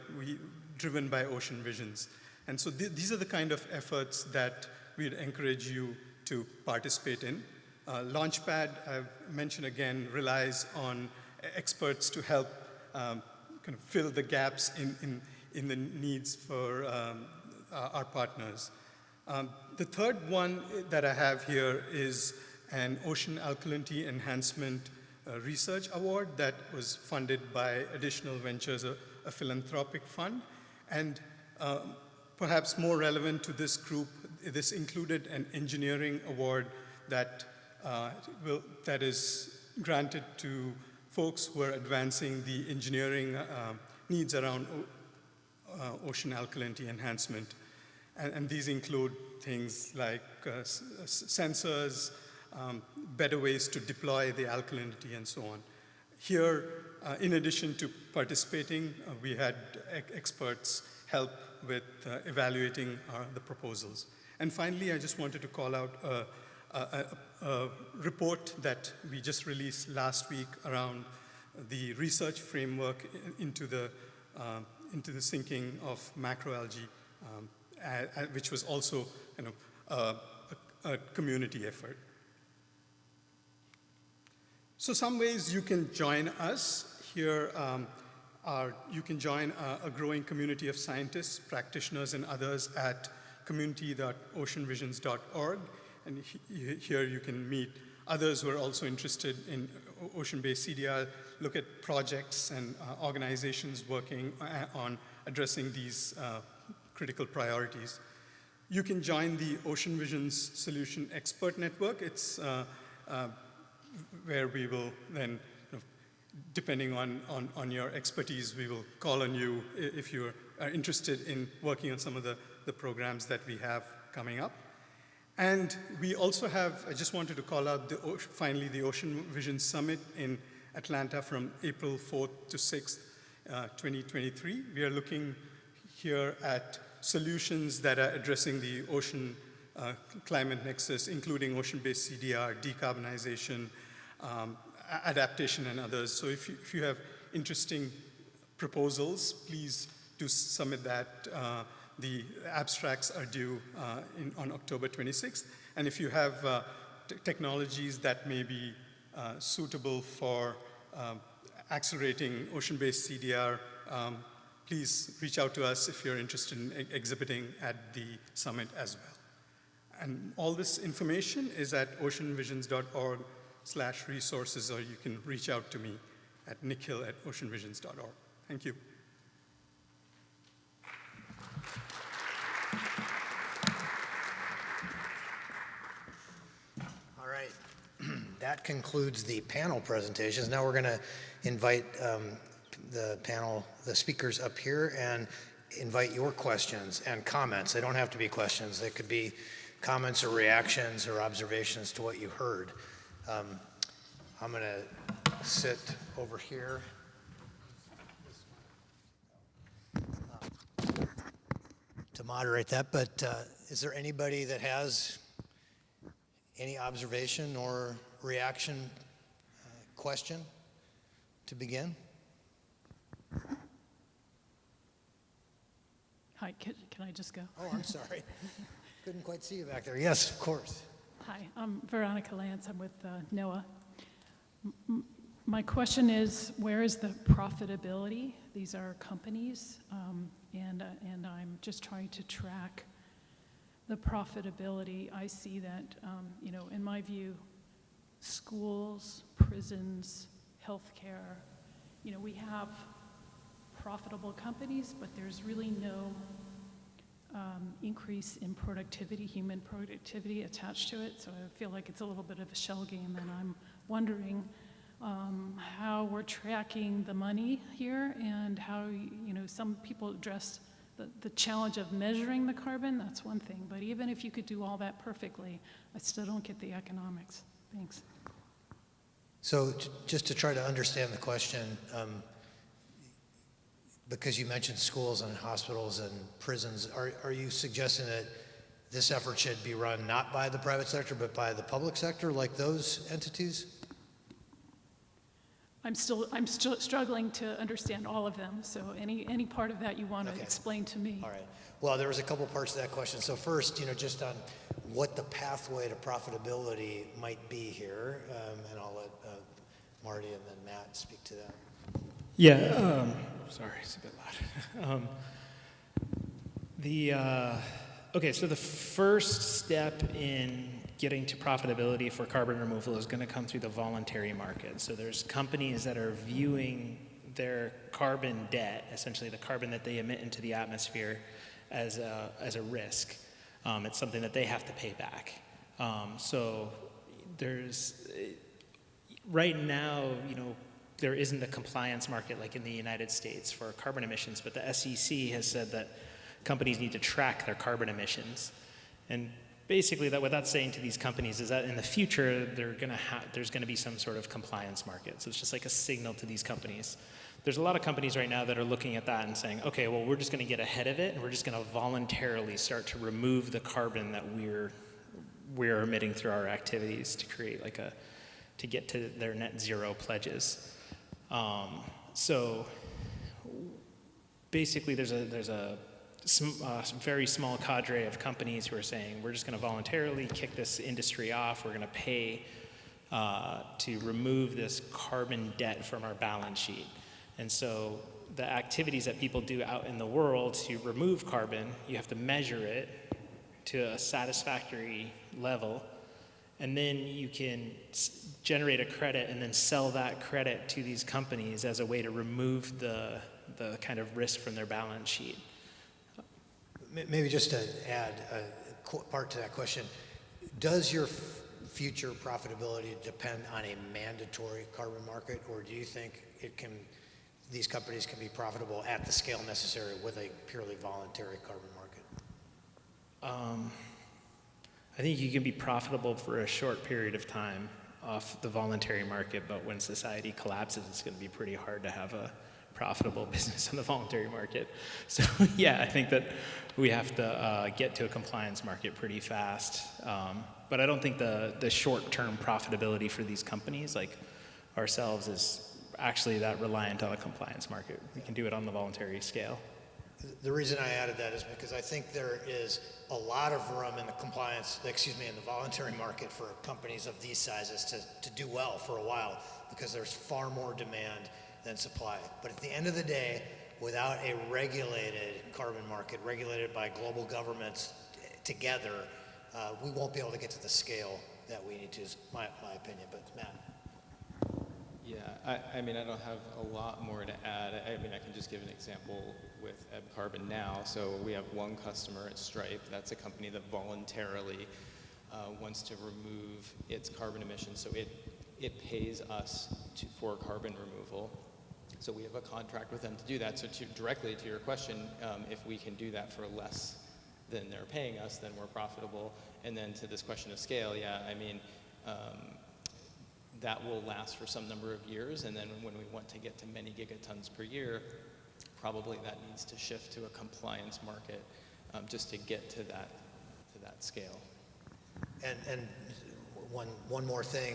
driven by Ocean Visions. And so these are the kind of efforts that we'd encourage you to participate in. Launchpad, I've mentioned again, relies on experts to help kind of fill the gaps in the needs for our partners. The third one that I have here is an Ocean Alkalinity Enhancement Research Award that was funded by Additional Ventures, a philanthropic fund. And perhaps more relevant to this group, this included an engineering award that is granted to folks who are advancing the engineering needs around ocean alkalinity enhancement. And these include things like sensors, better ways to deploy the alkalinity, and so on. Here, in addition to participating, we had experts help with evaluating the proposals. And finally, I just wanted to call out a report that we just released last week around the research framework into the sinking of macroalgae, which was also a community effort. So some ways you can join us here you can join a growing community of scientists, practitioners, and others at community.oceanvisions.org. And here you can meet others who are also interested in ocean-based CDR, look at projects and organizations working on addressing these critical priorities. You can join the Ocean Visions Solution Expert Network. It's where we will then depending on your expertise, we will call on you if you are interested in working on some of the programs that we have coming up. And we also have, I just wanted to call out finally the Ocean Vision Summit in Atlanta from April 4th to 6th, 2023. We are looking here at solutions that are addressing the ocean climate nexus, including ocean-based CDR, decarbonization, adaptation, and others. So if you have interesting proposals, please do submit that. The abstracts are due on October 26th. And if you have technologies that may be suitable for accelerating ocean-based CDR, please reach out to us if you're interested in exhibiting at the summit as well. And all this information is at oceanvisions.org/resources, or you can reach out to me at nikhil@oceanvisions.org. Thank you. All right, that concludes the panel presentations. Now we're going to invite the speakers up here and invite your questions and comments. They don't have to be questions. They could be comments or reactions or observations to what you heard. I'm going to sit over here. To moderate that, but is there anybody that has any observation or reaction, question to begin? Hi, can I just go? Oh, I'm sorry. Couldn't quite see you back there. Yes, of course. Hi, I'm Veronica Lance. I'm with NOAA. My question is, where is the profitability? These are companies, and I'm just trying to track the profitability. I see that, in my view, schools, prisons, healthcare, we have profitable companies, but there's really no increase in productivity, human productivity attached to it. So I feel like it's a little bit of a shell game, and I'm wondering how we're tracking the money here, and how, some people address the challenge of measuring the carbon. That's one thing, but even if you could do all that perfectly, I still don't get the economics. Thanks. So just to try to understand the question, because you mentioned schools and hospitals and prisons, are you suggesting that this effort should be run not by the private sector, but by the public sector, like those entities? I'm still struggling to understand all of them. So any part of that you want to explain to me? All right. Well, there was a couple parts to that question. So first, just on what the pathway to profitability might be here, and I'll let Marty and then Matt speak to that. Yeah. Sorry, it's a bit loud. So the first step in getting to profitability for carbon removal is going to come through the voluntary market. So there's companies that are viewing their carbon debt, essentially the carbon that they emit into the atmosphere, as a risk. It's something that they have to pay back. So there's right now, there isn't a compliance market like in the United States for carbon emissions, but the SEC has said that companies need to track their carbon emissions. And basically, what that's saying to these companies is that in the future, there's going to be some sort of compliance market. So it's just like a signal to these companies. There's a lot of companies right now that are looking at that and saying, okay, well, we're just going to get ahead of it, and we're just going to voluntarily start to remove the carbon that we're emitting through our activities to create to get to their net zero pledges. So basically, there's a very small cadre of companies who are saying, we're just going to voluntarily kick this industry off. We're going to pay to remove this carbon debt from our balance sheet. And so the activities that people do out in the world to remove carbon, you have to measure it to a satisfactory level, and then you can generate a credit and then sell that credit to these companies as a way to remove the kind of risk from their balance sheet. Maybe just to add a part to that question, does your future profitability depend on a mandatory carbon market, or do you think these companies can be profitable at the scale necessary with a purely voluntary carbon market? I think you can be profitable for a short period of time off the voluntary market, but when society collapses, it's going to be pretty hard to have a profitable business on the voluntary market. So yeah, I think that we have to get to a compliance market pretty fast. But I don't think the short-term profitability for these companies like ourselves is actually that reliant on a compliance market. We can do it on the voluntary scale. The reason I added that is because I think there is a lot of room in the voluntary market for companies of these sizes to do well for a while, because there's far more demand than supply. But at the end of the day, without a regulated carbon market, regulated by global governments together, we won't be able to get to the scale that we need to, is my opinion. But Matt. Yeah, I mean, I don't have a lot more to add. I mean, I can just give an example with Ebb Carbon now. So we have one customer at Stripe. That's a company that voluntarily wants to remove its carbon emissions. So it pays us for carbon removal. So we have a contract with them to do that. So directly to your question, if we can do that for less than they're paying us, then we're profitable. And then to this question of scale, yeah, I mean, that will last for some number of years, and then when we want to get to many gigatons per year, probably that needs to shift to a compliance market just to get to that scale. And one more thing,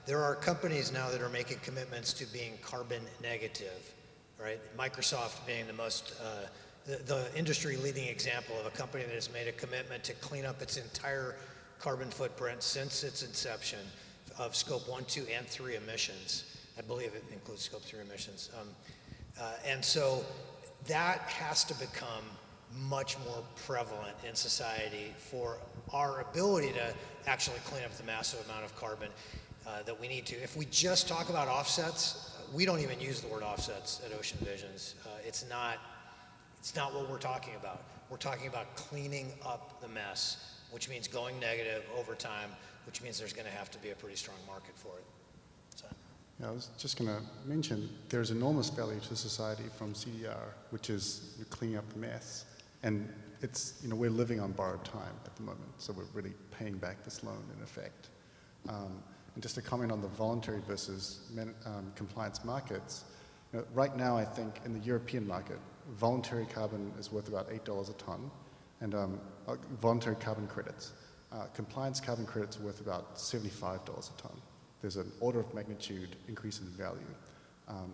there are companies now that are making commitments to being carbon negative, right? Microsoft being the industry leading example of a company that has made a commitment to clean up its entire carbon footprint since its inception of scope 1, 2, and 3 emissions. I believe it includes scope 3 emissions. And so that has to become much more prevalent in society for our ability to actually clean up the massive amount of carbon that we need to. If we just talk about offsets, we don't even use the word offsets at Ocean Visions. It's not what we're talking about. We're talking about cleaning up the mess, which means going negative over time, which means there's going to have to be a pretty strong market for it. So. Yeah, I was just going to mention there's enormous value to society from CDR, which is cleaning up the mess. And it's, we're living on borrowed time at the moment, so we're really paying back this loan in effect. And just to comment on the voluntary versus compliance markets, right now I think in the European market, voluntary carbon is worth about $8 a ton, and voluntary carbon credits. Compliance carbon credits are worth about $75 a ton. There's an order of magnitude increase in value.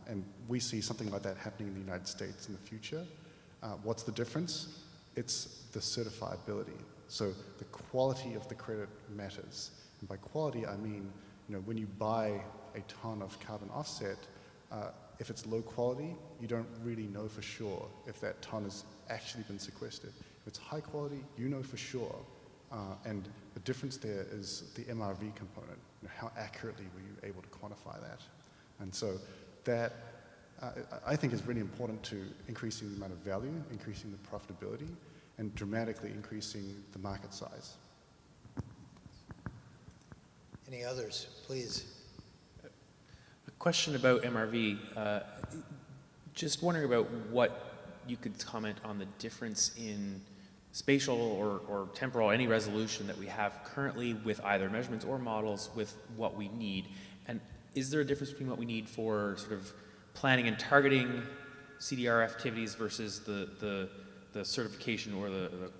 And we see something like that happening in the United States in the future. What's the difference? It's the certifiability. So the quality of the credit matters. And by quality, I mean, when you buy a ton of carbon offset, if it's low quality, you don't really know for sure if that ton has actually been sequestered. If it's high quality, you know for sure. And the difference there is the MRV component. How accurately were you able to quantify that? And so that, I think, is really important to increasing the amount of value, increasing the profitability, and dramatically increasing the market size. Any others, please? A question about MRV. Just wondering about what you could comment on the difference in spatial or temporal, any resolution that we have currently with either measurements or models with what we need. And is there a difference between what we need for sort of planning and targeting CDR activities versus the certification or the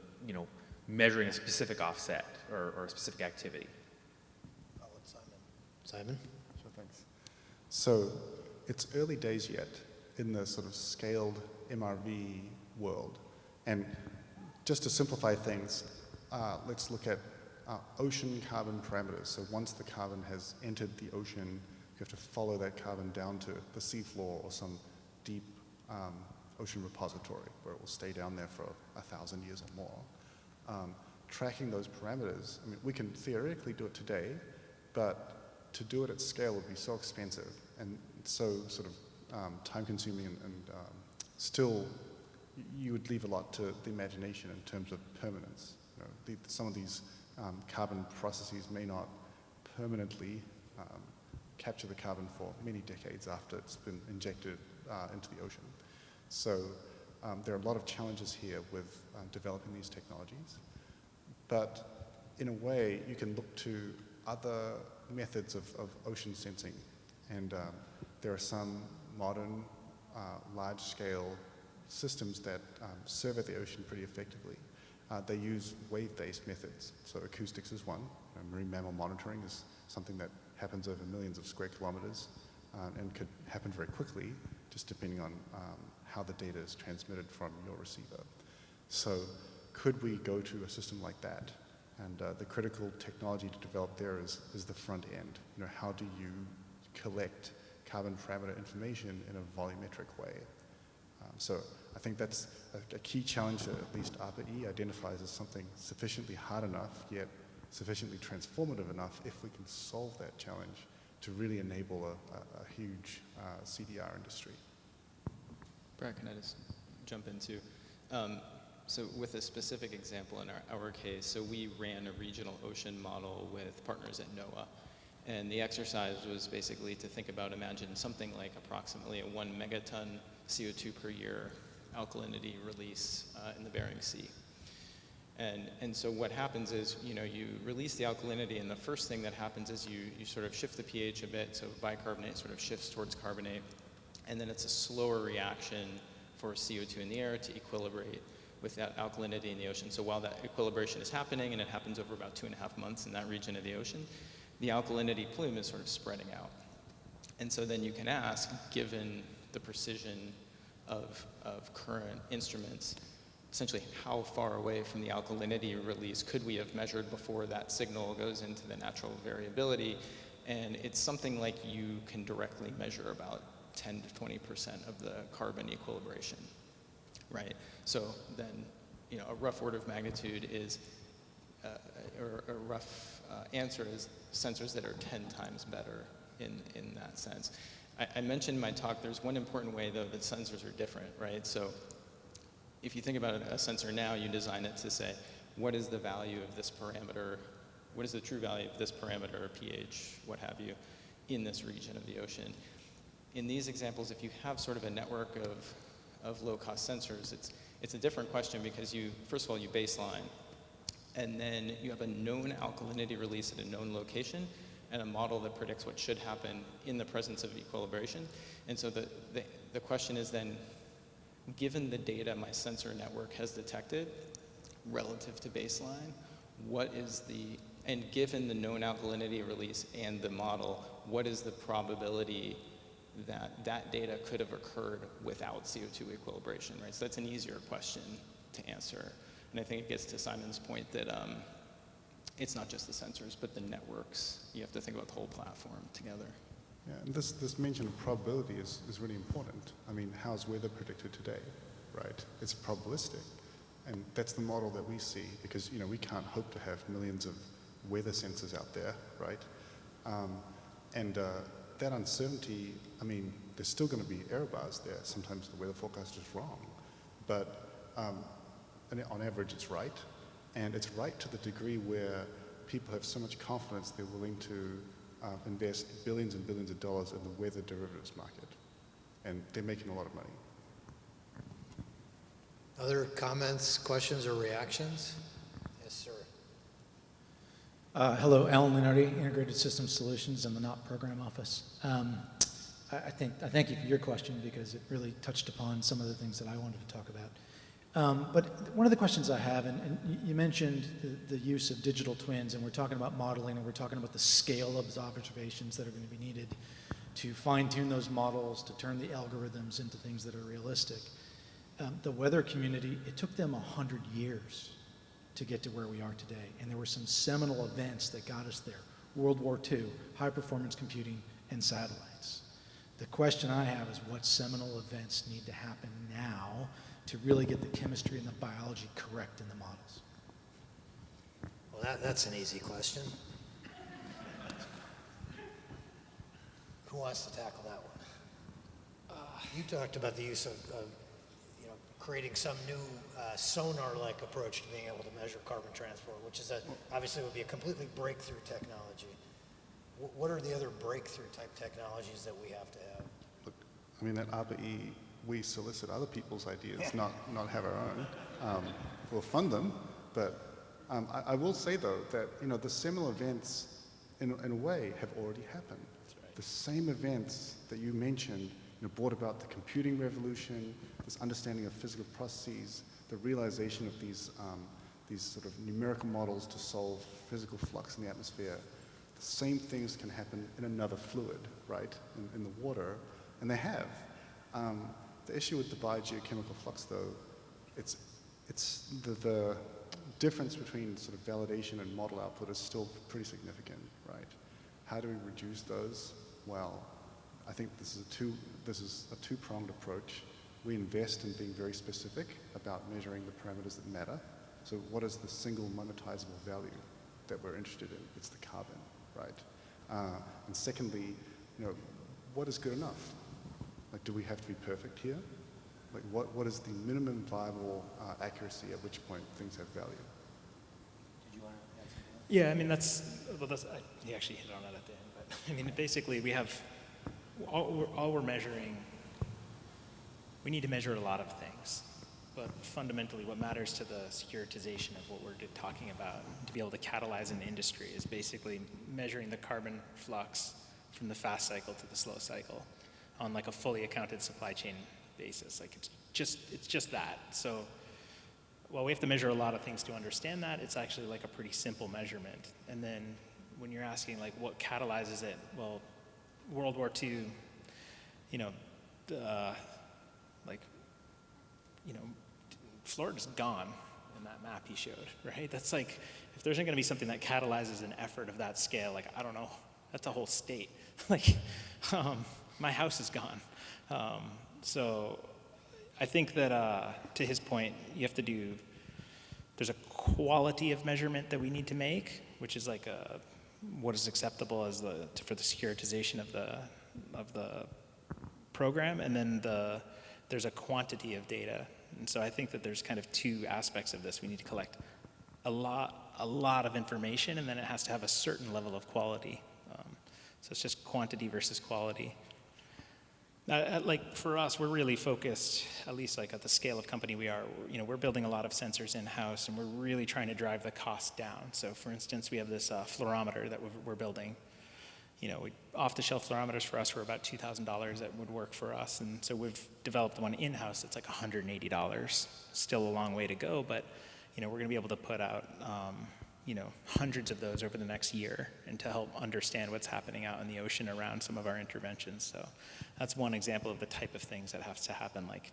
measuring a specific offset or a specific activity? I'll let Simon. Sure, thanks. So it's early days yet in the sort of scaled MRV world. And just to simplify things, let's look at ocean carbon parameters. So once the carbon has entered the ocean, you have to follow that carbon down to the seafloor or some deep ocean repository where it will stay down there for 1,000 years or more. Tracking those parameters, I mean, we can theoretically do it today, but to do it at scale would be so expensive and so sort of time-consuming and still you would leave a lot to the imagination in terms of permanence. Some of these carbon processes may not permanently capture the carbon for many decades after it's been injected into the ocean. So there are a lot of challenges here with developing these technologies. But in a way, you can look to other methods of ocean sensing. And there are some modern, large-scale systems that survey the ocean pretty effectively. They use wave-based methods. So acoustics is one. Marine mammal monitoring is something that happens over millions of square kilometers and could happen very quickly, just depending on how the data is transmitted from your receiver. So could we go to a system like that? And the critical technology to develop there is the front end. How do you collect carbon parameter information in a volumetric way? So I think that's a key challenge that at least ARPA-E identifies as something sufficiently hard enough, yet sufficiently transformative enough if we can solve that challenge to really enable a huge CDR industry. Brad, can I just jump in too? So with a specific example in our case, so we ran a regional ocean model with partners at NOAA. And the exercise was basically to think about, imagine something like approximately a 1 megaton CO2 per year alkalinity release in the Bering Sea. And so what happens is, you release the alkalinity, and the first thing that happens is you sort of shift the pH a bit, so bicarbonate sort of shifts towards carbonate, and then it's a slower reaction for CO2 in the air to equilibrate with that alkalinity in the ocean. So while that equilibration is happening, and it happens over about 2.5 months in that region of the ocean, the alkalinity plume is sort of spreading out. And so then you can ask, given the precision of current instruments, essentially how far away from the alkalinity release could we have measured before that signal goes into the natural variability? And it's something like you can directly measure about 10 to 20% of the carbon equilibration, right? So then, a rough order of magnitude is, or a rough answer is sensors that are 10 times better in that sense. I mentioned in my talk, there's one important way though that sensors are different, right? So if you think about a sensor now, you design it to say, what is the value of this parameter? What is the true value of this parameter, pH, what have you, in this region of the ocean? In these examples, if you have sort of a network of low-cost sensors, it's a different question because first of all, you baseline, and then you have a known alkalinity release at a known location and a model that predicts what should happen in the presence of equilibration. And so the question is then, given the data my sensor network has detected relative to baseline, and given the known alkalinity release and the model, what is the probability that data could have occurred without CO2 equilibration, right? So that's an easier question to answer. And I think it gets to Simon's point that it's not just the sensors, but the networks. You have to think about the whole platform together. Yeah, and this mention of probability is really important. I mean, how's weather predicted today, right? It's probabilistic. And that's the model that we see because, we can't hope to have millions of weather sensors out there, right? That uncertainty, there's still going to be error bars there. Sometimes the weather forecast is wrong, but on average it's right. And it's right to the degree where people have so much confidence they're willing to invest billions and billions of dollars in the weather derivatives market. And they're making a lot of money. Other comments, questions, or reactions? Yes, sir. Hello, Alan Lunardi, Integrated Systems Solutions in the NOP Program Office. I thank you for your question because it really touched upon some of the things that I wanted to talk about. But one of the questions I have, and you mentioned the use of digital twins, and we're talking about modeling, and we're talking about the scale of those observations that are going to be needed to fine-tune those models, to turn the algorithms into things that are realistic. The weather community, it took them 100 years to get to where we are today, and there were some seminal events that got us there. World War II, high-performance computing, and satellites. The question I have is what seminal events need to happen now to really get the chemistry and the biology correct in the models? Well, that's an easy question. Who wants to tackle that one? You talked about the use of creating some new sonar-like approach to being able to measure carbon transport, which is obviously would be a completely breakthrough technology. what are the other breakthrough type technologies that we have to have? Look, I mean, at ARPA-E, we solicit other people's ideas, not have our own. We'll fund them, but I will say, though, that, you know, the seminal events, in a way, have already happened. Right. The same events that you mentioned, you know, brought about the computing revolution, this understanding of physical processes, the realization of these sort of numerical models to solve physical flux in the atmosphere. The same things can happen in another fluid, right, in the water, and they have. The issue with the biogeochemical flux, though, it's the difference between sort of validation and model output is still pretty significant, right? How do we reduce those? Well, I think this is a two-pronged approach. We invest in being very specific about measuring the parameters that matter. So what is the single monetizable value that we're interested in? It's the carbon, right? And secondly, you know, what is good enough? Like, do we have to be perfect here? Like, what is the minimum viable accuracy at which point things have value? Did you want to add something? Yeah, I mean, he actually hit on that at the end, but I mean, basically we have, all we're measuring, we need to measure a lot of things, but fundamentally what matters to the securitization of what we're talking about, to be able to catalyze an industry, is basically measuring the carbon flux from the fast cycle to the slow cycle on like a fully accounted supply chain basis. Like it's just that. So while we have to measure a lot of things to understand that, it's actually like a pretty simple measurement. And then when you're asking like what catalyzes it, well, World War II, you know, Florida's gone in that map he showed, right? That's like, if there's not gonna be something that catalyzes an effort of that scale, like, I don't know, that's a whole state. Like, my house is gone. So I think that, to his point, you have to do, there's a quality of measurement that we need to make, which is like what is acceptable as for the securitization of the program, and then there's a quantity of data. And so I think that there's kind of two aspects of this. We need to collect a lot of information, and then it has to have a certain level of quality. So it's just quantity versus quality. Like for us, we're really focused, at least like at the scale of company we are, you know, we're building a lot of sensors in-house, and we're really trying to drive the cost down. So for instance, we have this fluorometer that we're building. You know, off-the-shelf fluorometers for us were about $2,000 that would work for us. And so we've developed one in-house that's like $180. Still a long way to go, but, you know, we're gonna be able to put out, you know, hundreds of those over the next year, and to help understand what's happening out in the ocean around some of our interventions. So that's one example of the type of things that have to happen, like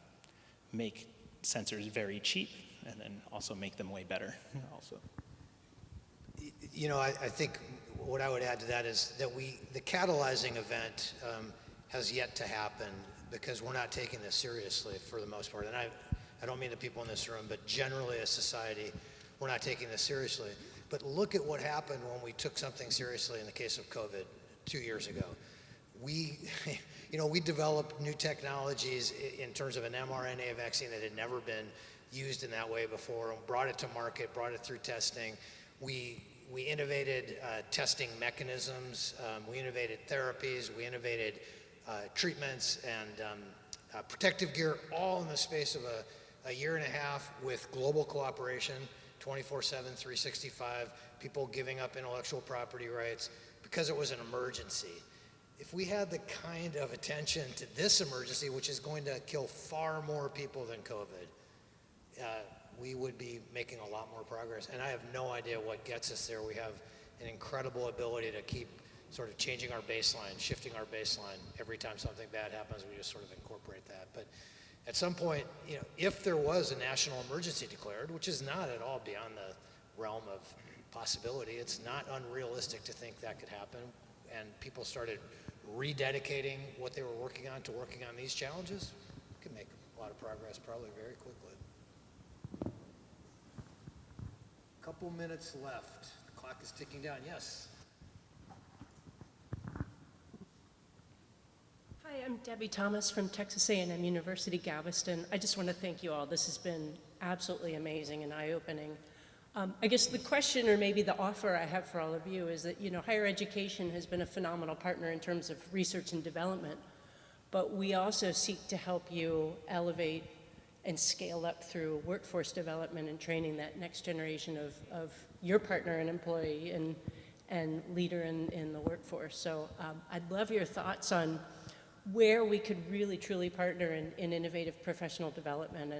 make sensors very cheap, and then also make them way better also. You know, I think what I would add to that is that the catalyzing event has yet to happen, because we're not taking this seriously for the most part. And I don't mean the people in this room, but generally as society, we're not taking this seriously. But look at what happened when we took something seriously in the case of COVID 2 years ago. We developed new technologies in terms of an mRNA vaccine that had never been used in that way before, and brought it to market, brought it through testing. We innovated testing mechanisms, we innovated therapies, we innovated treatments and protective gear, all in the space of a year and a half, with global cooperation, 24/7, 365, people giving up intellectual property rights because it was an emergency. If we had the kind of attention to this emergency, which is going to kill far more people than COVID, we would be making a lot more progress. And I have no idea what gets us there. We have an incredible ability to keep sort of changing our baseline, shifting our baseline. Every time something bad happens, we just sort of incorporate that. But at some point, you know, if there was a national emergency declared, which is not at all beyond the realm of possibility, it's not unrealistic to think that could happen, and people started rededicating what they were working on to working on these challenges, we could make a lot of progress probably very quickly. Couple minutes left. The clock is ticking down. Yes. Hi, I'm Debbie Thomas from Texas A&M University, Galveston. I just want to thank you all. This has been absolutely amazing and eye-opening. I guess the question, or maybe the offer I have for all of you, is that, you know, higher education has been a phenomenal partner in terms of research and development, but we also seek to help you elevate and scale up through workforce development and training that next generation of your partner and employee and leader in the workforce. So I'd love your thoughts on where we could really truly partner in innovative professional development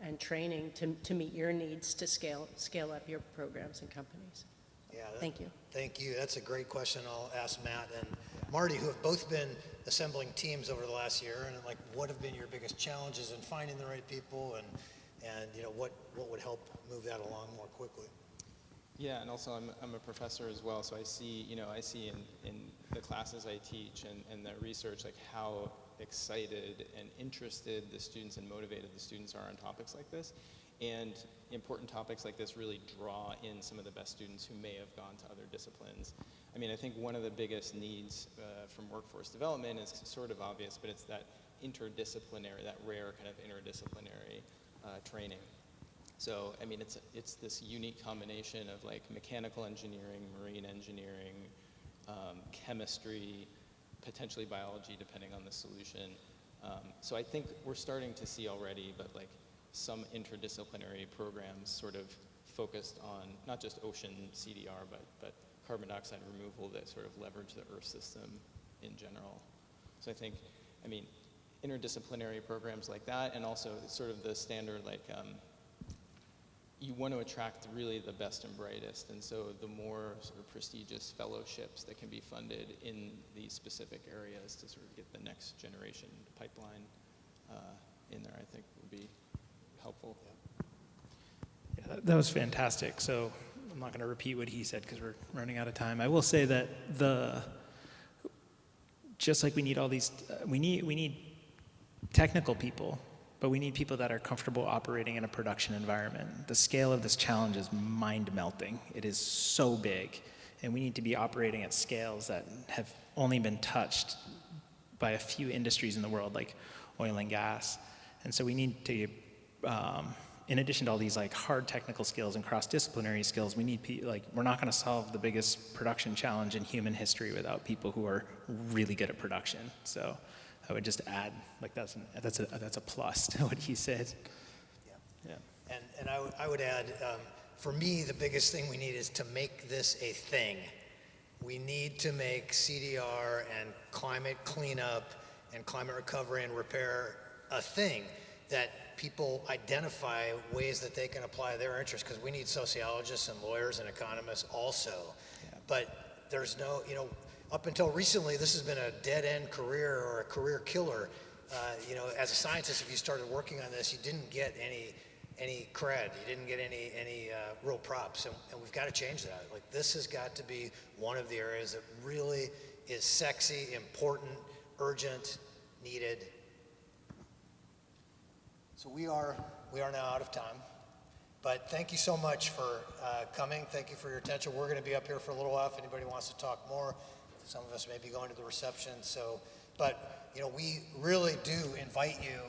and training to meet your needs to scale up your programs and companies. Yeah, Thank you. Thank you. That's a great question. I'll ask Matt and Marty, who have both been assembling teams over the last year, and like, what have been your biggest challenges in finding the right people, and you know, what would help move that along more quickly? Yeah, and also I'm a professor as well, so I see in the classes I teach and the research, like how excited and interested the students and motivated the students are on topics like this. And important topics like this really draw in some of the best students who may have gone to other disciplines. I mean, I think one of the biggest needs from workforce development is sort of obvious, but it's that interdisciplinary, that rare kind of interdisciplinary training. So, I mean, it's this unique combination of like mechanical engineering, marine engineering, chemistry, potentially biology, depending on the solution. So I think we're starting to see already, but like some interdisciplinary programs sort of focused on not just ocean CDR, but carbon dioxide removal that sort of leverage the Earth system in general. So I think, I mean, interdisciplinary programs like that, and also sort of the standard, like, you want to attract really the best and brightest, and so the more sort of prestigious fellowships that can be funded in these specific areas to sort of get the next generation pipeline in there, I think would be helpful. Yeah, that was fantastic. So I'm not going to repeat what he said because we're running out of time. I will say that just like we need all these, we need technical people, but we need people that are comfortable operating in a production environment. The scale of this challenge is mind-melting. It is so big, and we need to be operating at scales that have only been touched by a few industries in the world, like oil and gas. And so we need to, in addition to all these like hard technical skills and cross-disciplinary skills, we need we're not going to solve the biggest production challenge in human history without people who are really good at production. So I would just add, like, that's a plus to what he said. Yeah. And I would add, for me, the biggest thing we need is to make this a thing. We need to make CDR and climate cleanup and climate recovery and repair a thing that people identify ways that they can apply their interests, because we need sociologists and lawyers and economists also. Yeah. But there's no, you know, up until recently, this has been a dead-end career or a career killer. You know, as a scientist, if you started working on this, you didn't get any cred. You didn't get any real props, and we've got to change that. Like, this has got to be one of the areas that really is sexy, important, urgent, needed. So we are now out of time. But thank you so much for coming. Thank you for your attention. We're going to be up here for a little while if anybody wants to talk more. Some of us may be going to the reception. So, but you know, we really do invite you,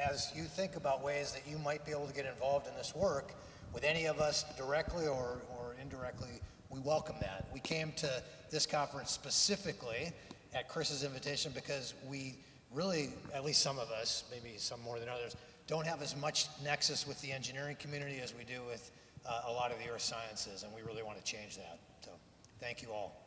as you think about ways that you might be able to get involved in this work with any of us directly or indirectly. We welcome that. We came to this conference specifically at Chris's invitation because we really, at least some of us, maybe some more than others, don't have as much nexus with the engineering community as we do with a lot of the earth sciences, and we really want to change that. So thank you all.